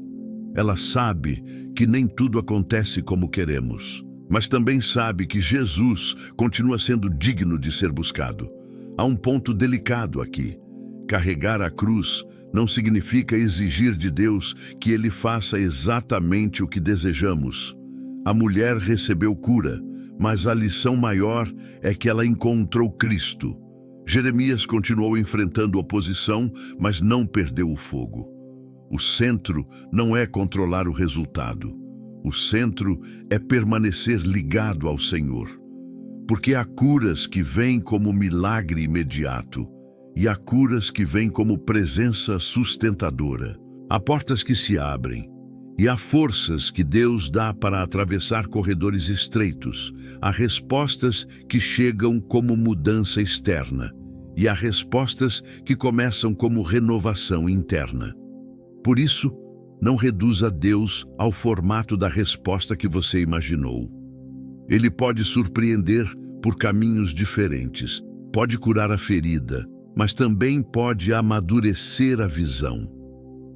Ela sabe que nem tudo acontece como queremos, mas também sabe que Jesus continua sendo digno de ser buscado. Há um ponto delicado aqui. Carregar a cruz não significa exigir de Deus que Ele faça exatamente o que desejamos. A mulher recebeu cura, mas a lição maior é que ela encontrou Cristo. Jeremias continuou enfrentando oposição, mas não perdeu o fogo. O centro não é controlar o resultado. O centro é permanecer ligado ao Senhor. Porque há curas que vêm como milagre imediato e há curas que vêm como presença sustentadora. Há portas que se abrem e há forças que Deus dá para atravessar corredores estreitos. Há respostas que chegam como mudança externa e há respostas que começam como renovação interna. Por isso, não reduza Deus ao formato da resposta que você imaginou. Ele pode surpreender por caminhos diferentes, pode curar a ferida, mas também pode amadurecer a visão.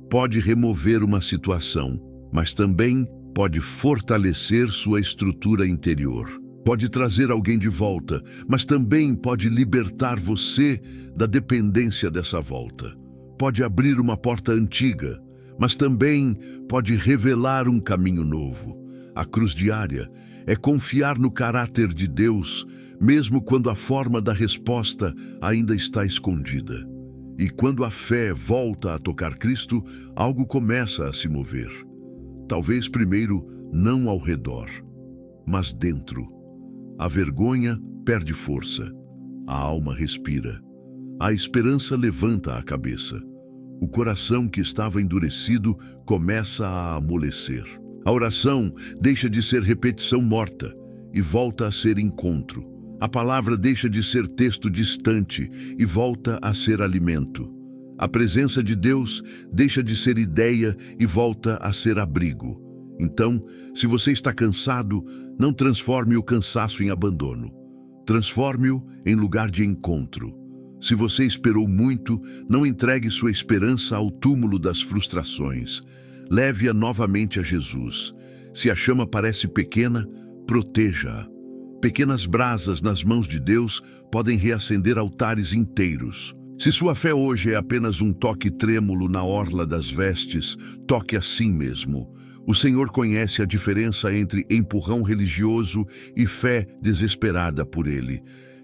Pode remover uma situação, mas também pode fortalecer sua estrutura interior. Pode trazer alguém de volta, mas também pode libertar você da dependência dessa volta. Pode abrir uma porta antiga, mas também pode revelar um caminho novo. A cruz diária é confiar no caráter de Deus, mesmo quando a forma da resposta ainda está escondida. E quando a fé volta a tocar Cristo, algo começa a se mover. Talvez primeiro não ao redor, mas dentro. A vergonha perde força, a alma respira, a esperança levanta a cabeça. O coração que estava endurecido começa a amolecer. A oração deixa de ser repetição morta e volta a ser encontro. A palavra deixa de ser texto distante e volta a ser alimento. A presença de Deus deixa de ser ideia e volta a ser abrigo. Então, se você está cansado, não transforme o cansaço em abandono. Transforme-o em lugar de encontro. Se você esperou muito, não entregue sua esperança ao túmulo das frustrações. Leve-a novamente a Jesus. Se a chama parece pequena, proteja-a. Pequenas brasas nas mãos de Deus podem reacender altares inteiros. Se sua fé hoje é apenas um toque trêmulo na orla das vestes, toque assim mesmo. O Senhor conhece a diferença entre empurrão religioso e fé desesperada por Ele.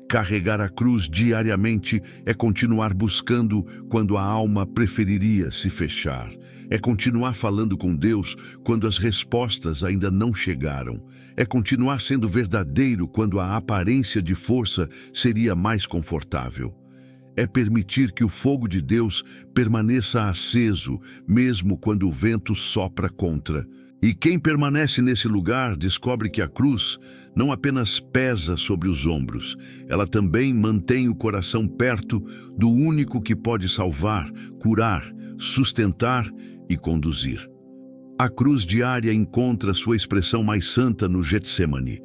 Carregar a cruz diariamente é continuar buscando quando a alma preferiria se fechar. É continuar falando com Deus quando as respostas ainda não chegaram. É continuar sendo verdadeiro quando a aparência de força seria mais confortável. É permitir que o fogo de Deus permaneça aceso, mesmo quando o vento sopra contra. E quem permanece nesse lugar descobre que a cruz não apenas pesa sobre os ombros, ela também mantém o coração perto do único que pode salvar, curar, sustentar e conduzir. A cruz diária encontra sua expressão mais santa no Getsemane.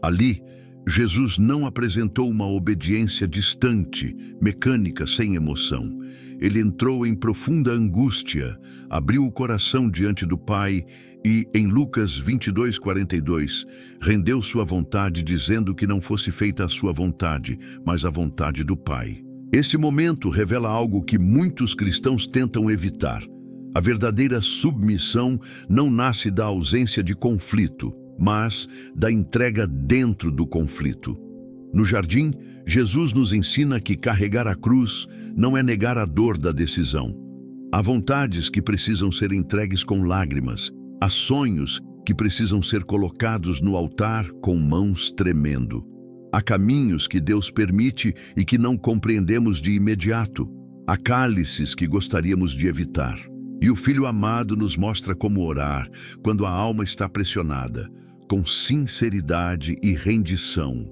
Ali, Jesus não apresentou uma obediência distante, mecânica, sem emoção. Ele entrou em profunda angústia, abriu o coração diante do Pai e, em Lucas 22:42, rendeu sua vontade, dizendo que não fosse feita a sua vontade, mas a vontade do Pai. Esse momento revela algo que muitos cristãos tentam evitar. A verdadeira submissão não nasce da ausência de conflito, mas da entrega dentro do conflito. No jardim, Jesus nos ensina que carregar a cruz não é negar a dor da decisão. Há vontades que precisam ser entregues com lágrimas, há sonhos que precisam ser colocados no altar com mãos tremendo. Há caminhos que Deus permite e que não compreendemos de imediato. Há cálices que gostaríamos de evitar. E o Filho amado nos mostra como orar quando a alma está pressionada, com sinceridade e rendição.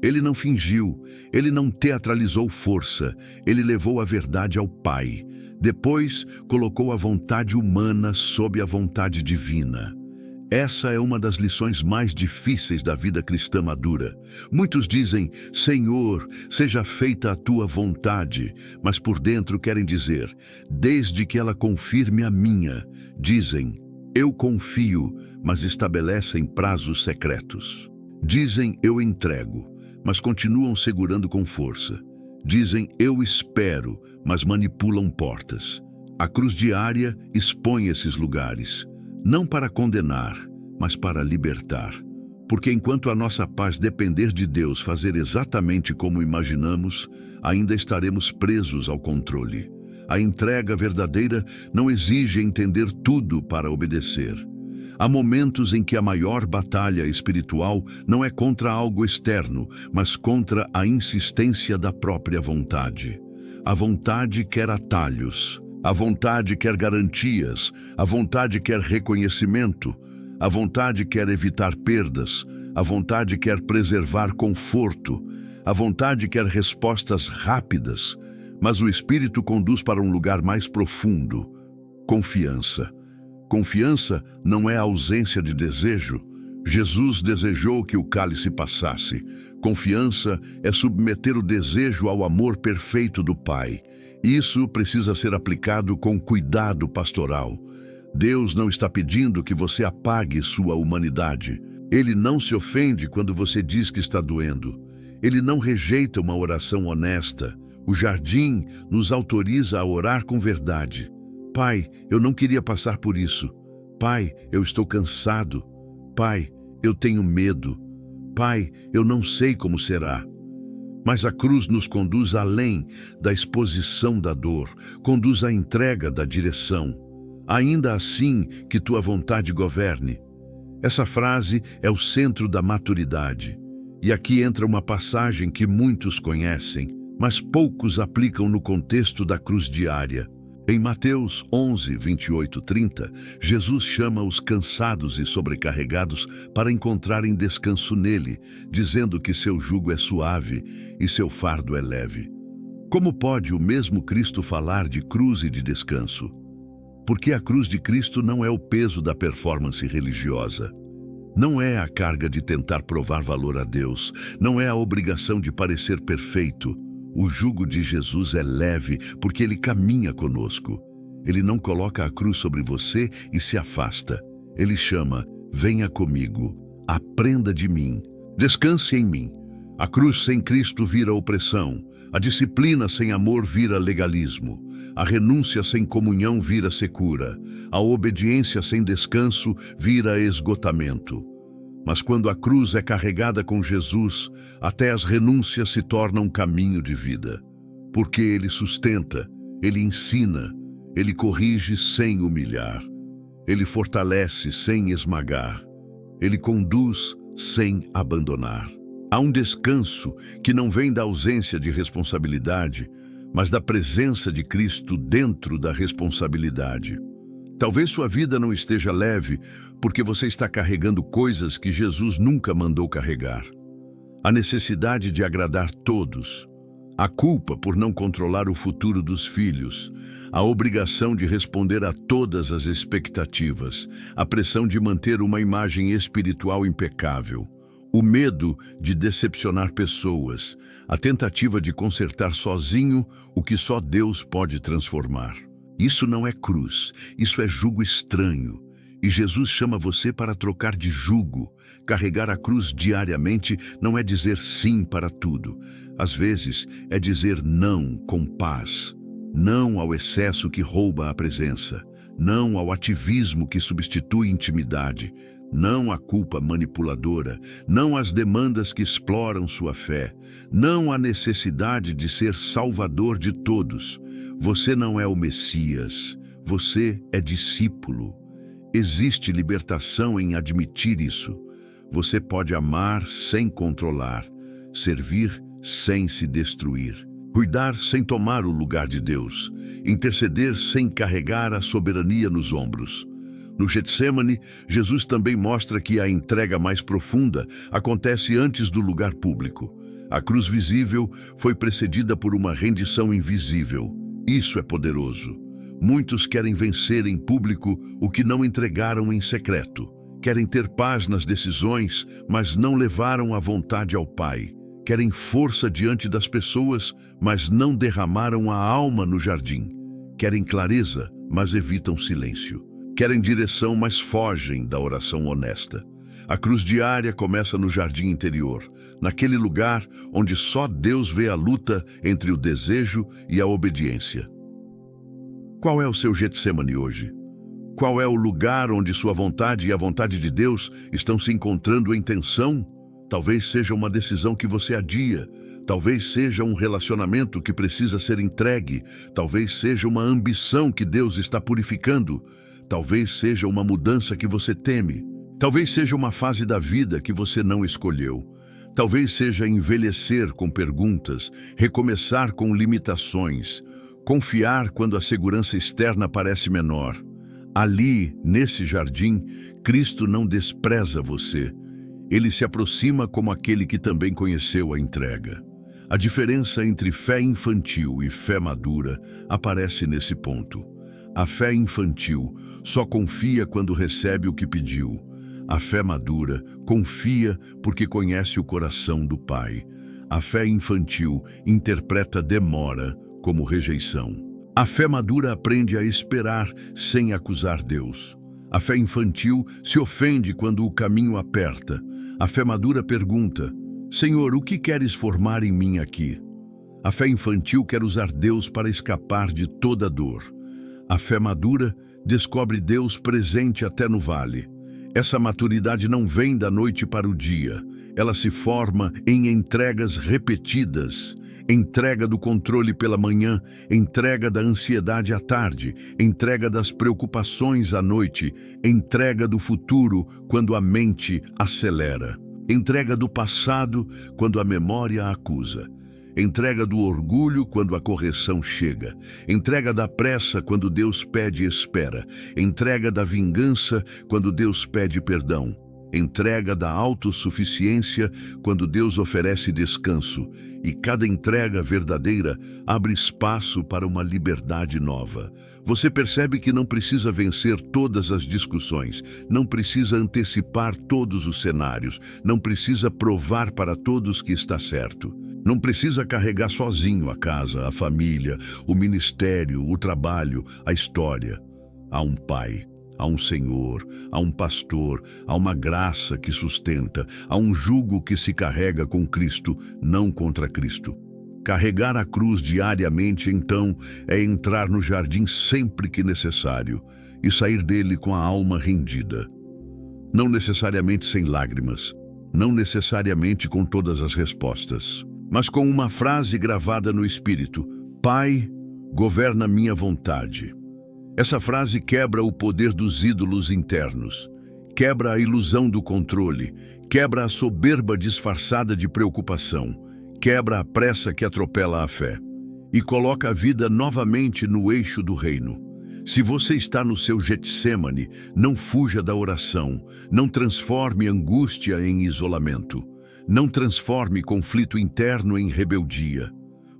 Ele não fingiu, ele não teatralizou força, ele levou a verdade ao Pai. Depois, colocou a vontade humana sob a vontade divina. Essa é uma das lições mais difíceis da vida cristã madura. Muitos dizem, Senhor, seja feita a tua vontade, mas por dentro querem dizer, desde que ela confirme a minha. Dizem, eu confio, mas estabelecem prazos secretos. Dizem, eu entrego, mas continuam segurando com força. Dizem, eu espero, mas manipulam portas. A cruz diária expõe esses lugares. Não para condenar, mas para libertar. Porque enquanto a nossa paz depender de Deus fazer exatamente como imaginamos, ainda estaremos presos ao controle. A entrega verdadeira não exige entender tudo para obedecer. Há momentos em que a maior batalha espiritual não é contra algo externo, mas contra a insistência da própria vontade. A vontade quer atalhos. A vontade quer garantias, a vontade quer reconhecimento, a vontade quer evitar perdas, a vontade quer preservar conforto, a vontade quer respostas rápidas, mas o Espírito conduz para um lugar mais profundo, confiança. Confiança não é ausência de desejo. Jesus desejou que o cálice passasse. Confiança é submeter o desejo ao amor perfeito do Pai. Isso precisa ser aplicado com cuidado pastoral. Deus não está pedindo que você apague sua humanidade. Ele não se ofende quando você diz que está doendo. Ele não rejeita uma oração honesta. O jardim nos autoriza a orar com verdade. Pai, eu não queria passar por isso. Pai, eu estou cansado. Pai, eu tenho medo. Pai, eu não sei como será. Mas a cruz nos conduz além da exposição da dor, conduz à entrega da direção. Ainda assim que tua vontade governe. Essa frase é o centro da maturidade. E aqui entra uma passagem que muitos conhecem, mas poucos aplicam no contexto da cruz diária. Em Mateus 11, 28, 30, Jesus chama os cansados e sobrecarregados para encontrarem descanso nele, dizendo que seu jugo é suave e seu fardo é leve. Como pode o mesmo Cristo falar de cruz e de descanso? Porque a cruz de Cristo não é o peso da performance religiosa. Não é a carga de tentar provar valor a Deus, não é a obrigação de parecer perfeito. O jugo de Jesus é leve porque ele caminha conosco. Ele não coloca a cruz sobre você e se afasta. Ele chama, venha comigo, aprenda de mim, descanse em mim. A cruz sem Cristo vira opressão, a disciplina sem amor vira legalismo, a renúncia sem comunhão vira secura, a obediência sem descanso vira esgotamento. Mas quando a cruz é carregada com Jesus, até as renúncias se tornam um caminho de vida. Porque ele sustenta, ele ensina, ele corrige sem humilhar. Ele fortalece sem esmagar. Ele conduz sem abandonar. Há um descanso que não vem da ausência de responsabilidade, mas da presença de Cristo dentro da responsabilidade. Talvez sua vida não esteja leve porque você está carregando coisas que Jesus nunca mandou carregar. A necessidade de agradar todos, A culpa por não controlar o futuro dos filhos, a obrigação de responder a todas as expectativas, a pressão de manter uma imagem espiritual impecável, o medo de decepcionar pessoas, a tentativa de consertar sozinho o que só Deus pode transformar. Isso não é cruz, isso é jugo estranho. E Jesus chama você para trocar de jugo. Carregar a cruz diariamente não é dizer sim para tudo. Às vezes, é dizer não com paz. Não ao excesso que rouba a presença. Não ao ativismo que substitui intimidade. Não à culpa manipuladora. Não às demandas que exploram sua fé. Não à necessidade de ser salvador de todos. Você não é o Messias. Você é discípulo. Existe libertação em admitir isso. Você pode amar sem controlar, servir sem se destruir, cuidar sem tomar o lugar de Deus, interceder sem carregar a soberania nos ombros. No Getsemane, Jesus também mostra que a entrega mais profunda acontece antes do lugar público. A cruz visível foi precedida por uma rendição invisível. Isso é poderoso. Muitos querem vencer em público o que não entregaram em secreto. Querem ter paz nas decisões, mas não levaram a vontade ao Pai. Querem força diante das pessoas, mas não derramaram a alma no jardim. Querem clareza, mas evitam silêncio. Querem direção, mas fogem da oração honesta. A cruz diária começa no jardim interior, naquele lugar onde só Deus vê a luta entre o desejo e a obediência. Qual é o seu Getsemane hoje? Qual é o lugar onde sua vontade e a vontade de Deus estão se encontrando em tensão? Talvez seja uma decisão que você adia. Talvez seja um relacionamento que precisa ser entregue. Talvez seja uma ambição que Deus está purificando. Talvez seja uma mudança que você teme. Talvez seja uma fase da vida que você não escolheu. Talvez seja envelhecer com perguntas, recomeçar com limitações, confiar quando a segurança externa parece menor. Ali, nesse jardim, Cristo não despreza você. Ele se aproxima como aquele que também conheceu a entrega. A diferença entre fé infantil e fé madura aparece nesse ponto. A fé infantil só confia quando recebe o que pediu. A fé madura confia porque conhece o coração do Pai. A fé infantil interpreta demora como rejeição. A fé madura aprende a esperar sem acusar Deus. A fé infantil se ofende quando o caminho aperta. A fé madura pergunta: Senhor, o que queres formar em mim aqui? A fé infantil quer usar Deus para escapar de toda dor. A fé madura descobre Deus presente até no vale. Essa maturidade não vem da noite para o dia. Ela se forma em entregas repetidas. Entrega do controle pela manhã, entrega da ansiedade à tarde, entrega das preocupações à noite, entrega do futuro quando a mente acelera, entrega do passado quando a memória acusa, entrega do orgulho quando a correção chega, entrega da pressa quando Deus pede espera, entrega da vingança quando Deus pede perdão, entrega da autossuficiência quando Deus oferece descanso, e cada entrega verdadeira abre espaço para uma liberdade nova. Você percebe que não precisa vencer todas as discussões, não precisa antecipar todos os cenários, não precisa provar para todos que está certo. Não precisa carregar sozinho a casa, a família, o ministério, o trabalho, a história. Há um Pai. Há um Senhor, há um pastor, há uma graça que sustenta, há um jugo que se carrega com Cristo, não contra Cristo. Carregar a cruz diariamente, então, é entrar no jardim sempre que necessário e sair dele com a alma rendida. Não necessariamente sem lágrimas, não necessariamente com todas as respostas, mas com uma frase gravada no espírito: Pai, governa minha vontade. Essa frase quebra o poder dos ídolos internos, quebra a ilusão do controle, quebra a soberba disfarçada de preocupação, quebra a pressa que atropela a fé e coloca a vida novamente no eixo do reino. Se você está no seu Getsemane, não fuja da oração, não transforme angústia em isolamento, não transforme conflito interno em rebeldia.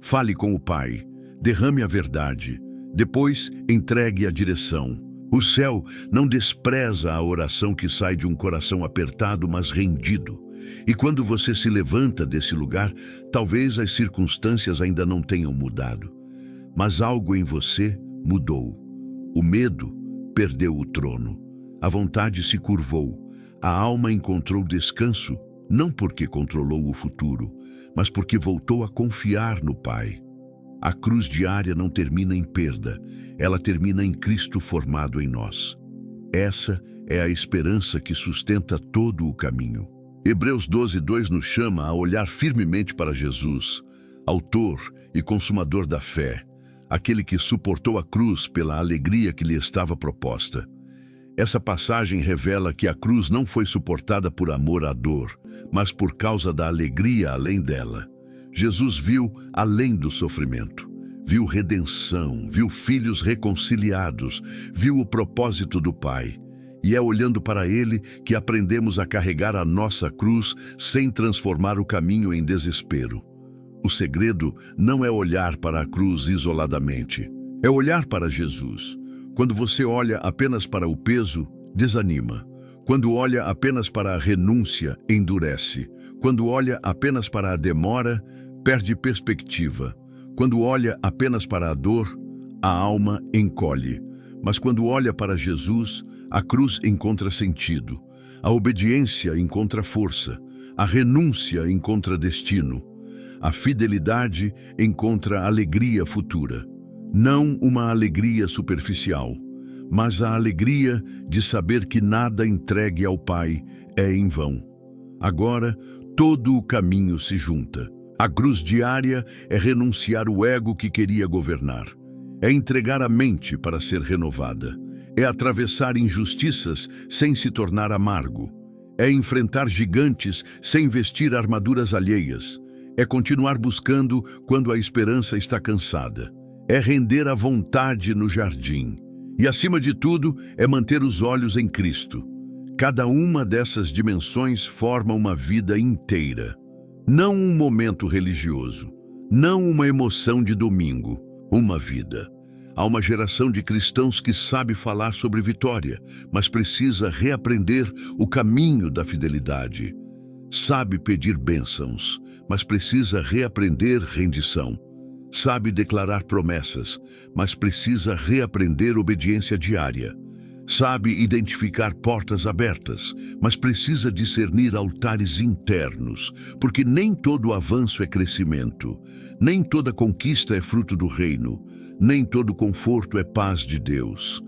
Fale com o Pai, derrame a verdade, depois entregue a direção. O céu não despreza a oração que sai de um coração apertado, mas rendido. E quando você se levanta desse lugar, talvez as circunstâncias ainda não tenham mudado, mas algo em você mudou. O medo perdeu o trono, a vontade se curvou, a alma encontrou descanso, não porque controlou o futuro, mas porque voltou a confiar no Pai. A cruz diária não termina em perda, ela termina em Cristo formado em nós. Essa é a esperança que sustenta todo o caminho. Hebreus 12:2 nos chama a olhar firmemente para Jesus, autor e consumador da fé, aquele que suportou a cruz pela alegria que lhe estava proposta. Essa passagem revela que a cruz não foi suportada por amor à dor, mas por causa da alegria além dela. Jesus viu além do sofrimento, viu redenção, viu filhos reconciliados, viu o propósito do Pai. E é olhando para Ele que aprendemos a carregar a nossa cruz sem transformar o caminho em desespero. O segredo não é olhar para a cruz isoladamente, é olhar para Jesus. Quando você olha apenas para o peso, desanima. Quando olha apenas para a renúncia, endurece. Quando olha apenas para a demora, perde perspectiva. Quando olha apenas para a dor, a alma encolhe. Mas quando olha para Jesus, a cruz encontra sentido. A obediência encontra força. A renúncia encontra destino. A fidelidade encontra alegria futura. Não uma alegria superficial, mas a alegria de saber que nada entregue ao Pai é em vão. Agora, todo o caminho se junta. A cruz diária é renunciar o ego que queria governar. É entregar a mente para ser renovada. É atravessar injustiças sem se tornar amargo. É enfrentar gigantes sem vestir armaduras alheias. É continuar buscando quando a esperança está cansada. É render a vontade no jardim. E, acima de tudo, é manter os olhos em Cristo. Cada uma dessas dimensões forma uma vida inteira. Não um momento religioso, não uma emoção de domingo, uma vida. Há uma geração de cristãos que sabe falar sobre vitória, mas precisa reaprender o caminho da fidelidade. Sabe pedir bênçãos, mas precisa reaprender rendição. Sabe declarar promessas, mas precisa reaprender obediência diária. Sabe identificar portas abertas, mas precisa discernir altares internos, porque nem todo avanço é crescimento, nem toda conquista é fruto do reino, nem todo conforto é paz de Deus.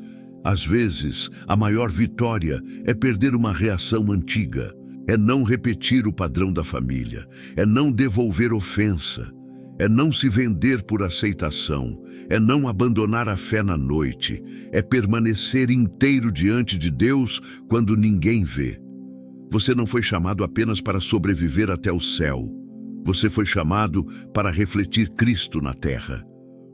Às vezes, a maior vitória é perder uma reação antiga, é não repetir o padrão da família, é não devolver ofensa, é não se vender por aceitação, é não abandonar a fé na noite, é permanecer inteiro diante de Deus quando ninguém vê. Você não foi chamado apenas para sobreviver até o céu. Você foi chamado para refletir Cristo na terra.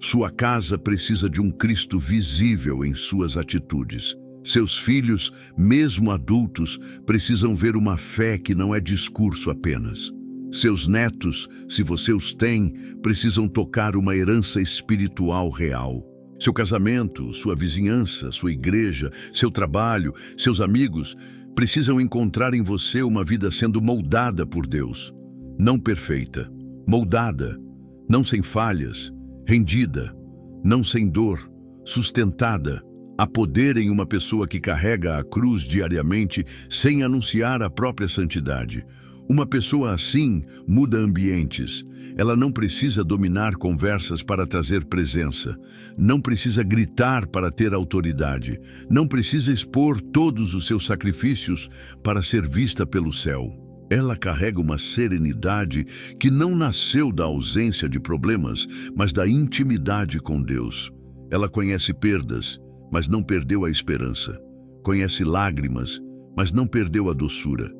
Sua casa precisa de um Cristo visível em suas atitudes. Seus filhos, mesmo adultos, precisam ver uma fé que não é discurso apenas. Seus netos, se você os tem, precisam tocar uma herança espiritual real. Seu casamento, sua vizinhança, sua igreja, seu trabalho, seus amigos precisam encontrar em você uma vida sendo moldada por Deus. Não perfeita, moldada, não sem falhas, rendida, não sem dor, sustentada. Há poder em uma pessoa que carrega a cruz diariamente sem anunciar a própria santidade. Uma pessoa assim muda ambientes. Ela não precisa dominar conversas para trazer presença. Não precisa gritar para ter autoridade. Não precisa expor todos os seus sacrifícios para ser vista pelo céu. Ela carrega uma serenidade que não nasceu da ausência de problemas, mas da intimidade com Deus. Ela conhece perdas, mas não perdeu a esperança. Conhece lágrimas, mas não perdeu a doçura.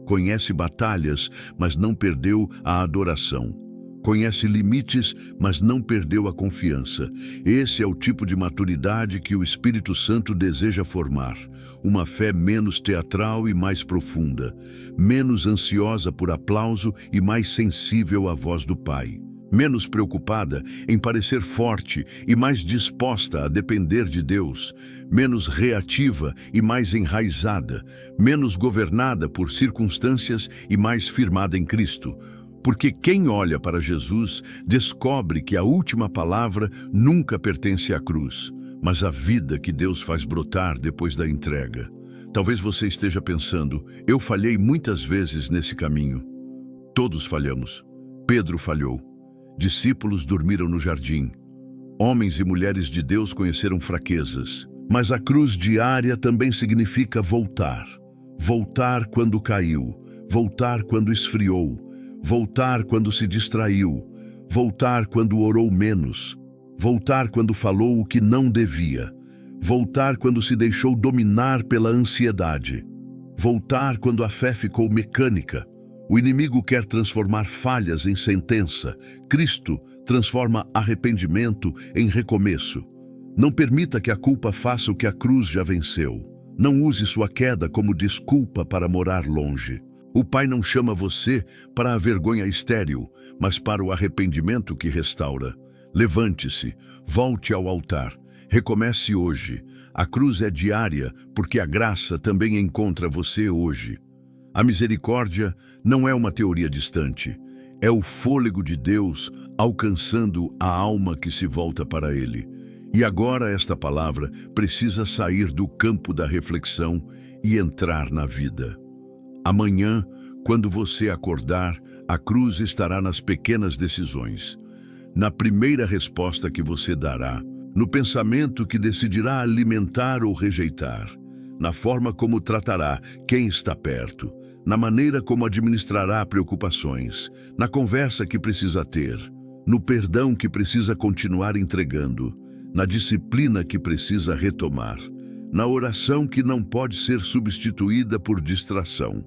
Conhece batalhas, mas não perdeu a adoração. Conhece limites, mas não perdeu a confiança. Esse é o tipo de maturidade que o Espírito Santo deseja formar. Uma fé menos teatral e mais profunda. Menos ansiosa por aplauso e mais sensível à voz do Pai. menos preocupada em parecer forte e mais disposta a depender de Deus, menos reativa e mais enraizada, menos governada por circunstâncias e mais firmada em Cristo. Porque quem olha para Jesus descobre que a última palavra nunca pertence à cruz, mas à vida que Deus faz brotar depois da entrega. Talvez você esteja pensando, eu falhei muitas vezes nesse caminho. Todos falhamos. Pedro falhou. Discípulos dormiram no jardim. Homens e mulheres de Deus conheceram fraquezas. Mas a cruz diária também significa voltar. Voltar quando caiu. Voltar quando esfriou. Voltar quando se distraiu. Voltar quando orou menos. Voltar quando falou o que não devia. Voltar quando se deixou dominar pela ansiedade. Voltar quando a fé ficou mecânica. O inimigo quer transformar falhas em sentença. Cristo transforma arrependimento em recomeço. Não permita que a culpa faça o que a cruz já venceu. Não use sua queda como desculpa para morar longe. O Pai não chama você para a vergonha estéril, mas para o arrependimento que restaura. Levante-se, volte ao altar. Recomece hoje. A cruz é diária, porque a graça também encontra você hoje. A misericórdia não é uma teoria distante. É o fôlego de Deus alcançando a alma que se volta para Ele. E agora esta palavra precisa sair do campo da reflexão e entrar na vida. Amanhã, quando você acordar, a cruz estará nas pequenas decisões. Na primeira resposta que você dará, no pensamento que decidirá alimentar ou rejeitar, na forma como tratará quem está perto, na maneira como administrará preocupações, na conversa que precisa ter, no perdão que precisa continuar entregando, na disciplina que precisa retomar, na oração que não pode ser substituída por distração,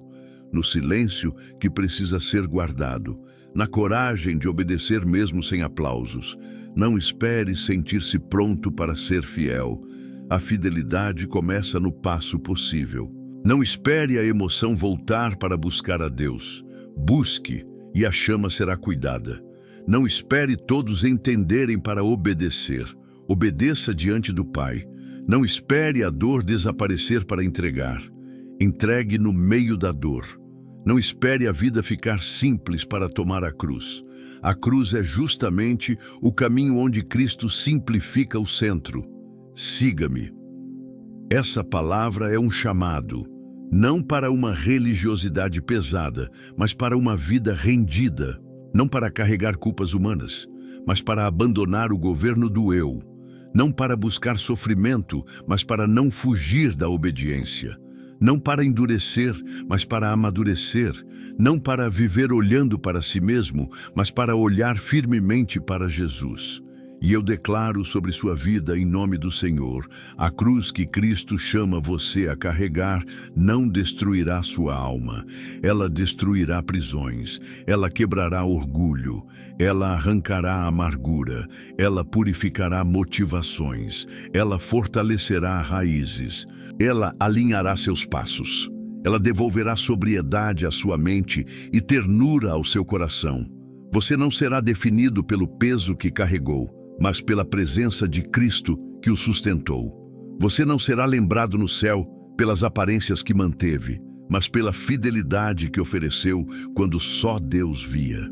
no silêncio que precisa ser guardado, na coragem de obedecer mesmo sem aplausos. Não espere sentir-se pronto para ser fiel. A fidelidade começa no passo possível. Não espere a emoção voltar para buscar a Deus. Busque e a chama será cuidada. Não espere todos entenderem para obedecer. Obedeça diante do Pai. Não espere a dor desaparecer para entregar. Entregue no meio da dor. Não espere a vida ficar simples para tomar a cruz. A cruz é justamente o caminho onde Cristo simplifica o centro. Siga-me. Essa palavra é um chamado, não para uma religiosidade pesada, mas para uma vida rendida, não para carregar culpas humanas, mas para abandonar o governo do eu, não para buscar sofrimento, mas para não fugir da obediência. Não para endurecer, mas para amadurecer. Não para viver olhando para si mesmo, mas para olhar firmemente para Jesus. E eu declaro sobre sua vida em nome do Senhor, a cruz que Cristo chama você a carregar não destruirá sua alma. Ela destruirá prisões, ela quebrará orgulho, ela arrancará a amargura, ela purificará motivações, ela fortalecerá raízes, ela alinhará seus passos, ela devolverá sobriedade à sua mente e ternura ao seu coração. Você não será definido pelo peso que carregou, mas pela presença de Cristo que o sustentou. Você não será lembrado no céu pelas aparências que manteve, mas pela fidelidade que ofereceu quando só Deus via.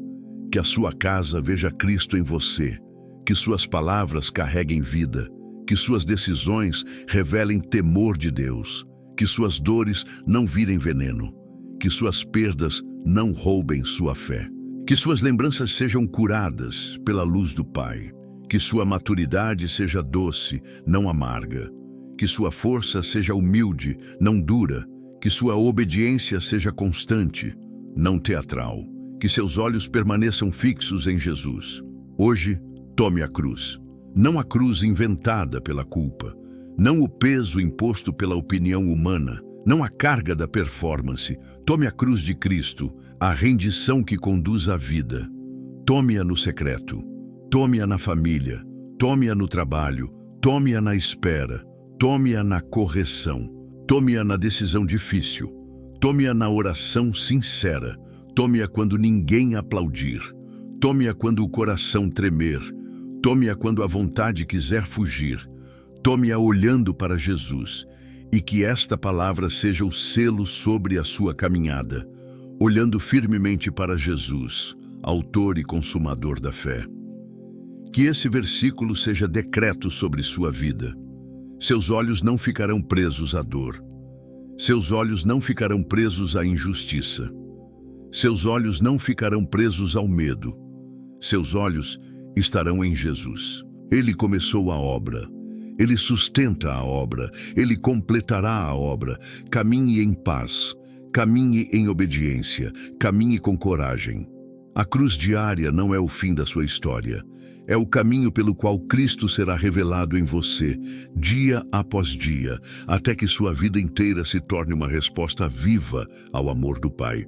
Que a sua casa veja Cristo em você, que suas palavras carreguem vida, que suas decisões revelem temor de Deus, que suas dores não virem veneno, que suas perdas não roubem sua fé, que suas lembranças sejam curadas pela luz do Pai. Que sua maturidade seja doce, não amarga. Que sua força seja humilde, não dura. Que sua obediência seja constante, não teatral. Que seus olhos permaneçam fixos em Jesus. Hoje, tome a cruz. Não a cruz inventada pela culpa. Não o peso imposto pela opinião humana. Não a carga da performance. Tome a cruz de Cristo, a rendição que conduz à vida. Tome-a no secreto. Tome-a na família, tome-a no trabalho, tome-a na espera, tome-a na correção, tome-a na decisão difícil, tome-a na oração sincera, tome-a quando ninguém aplaudir, Tome-a quando o coração tremer. Tome-a quando a vontade quiser fugir. Tome-a olhando para Jesus. E que esta palavra seja o selo sobre a sua caminhada, olhando firmemente para Jesus, autor e consumador da fé. Que esse versículo seja decreto sobre sua vida. Seus olhos não ficarão presos à dor. Seus olhos não ficarão presos à injustiça. Seus olhos não ficarão presos ao medo. Seus olhos estarão em Jesus. Ele começou a obra. Ele sustenta a obra. Ele completará a obra. Caminhe em paz. Caminhe em obediência. Caminhe com coragem. A cruz diária não é o fim da sua história. É o caminho pelo qual Cristo será revelado em você, dia após dia, até que sua vida inteira se torne uma resposta viva ao amor do Pai.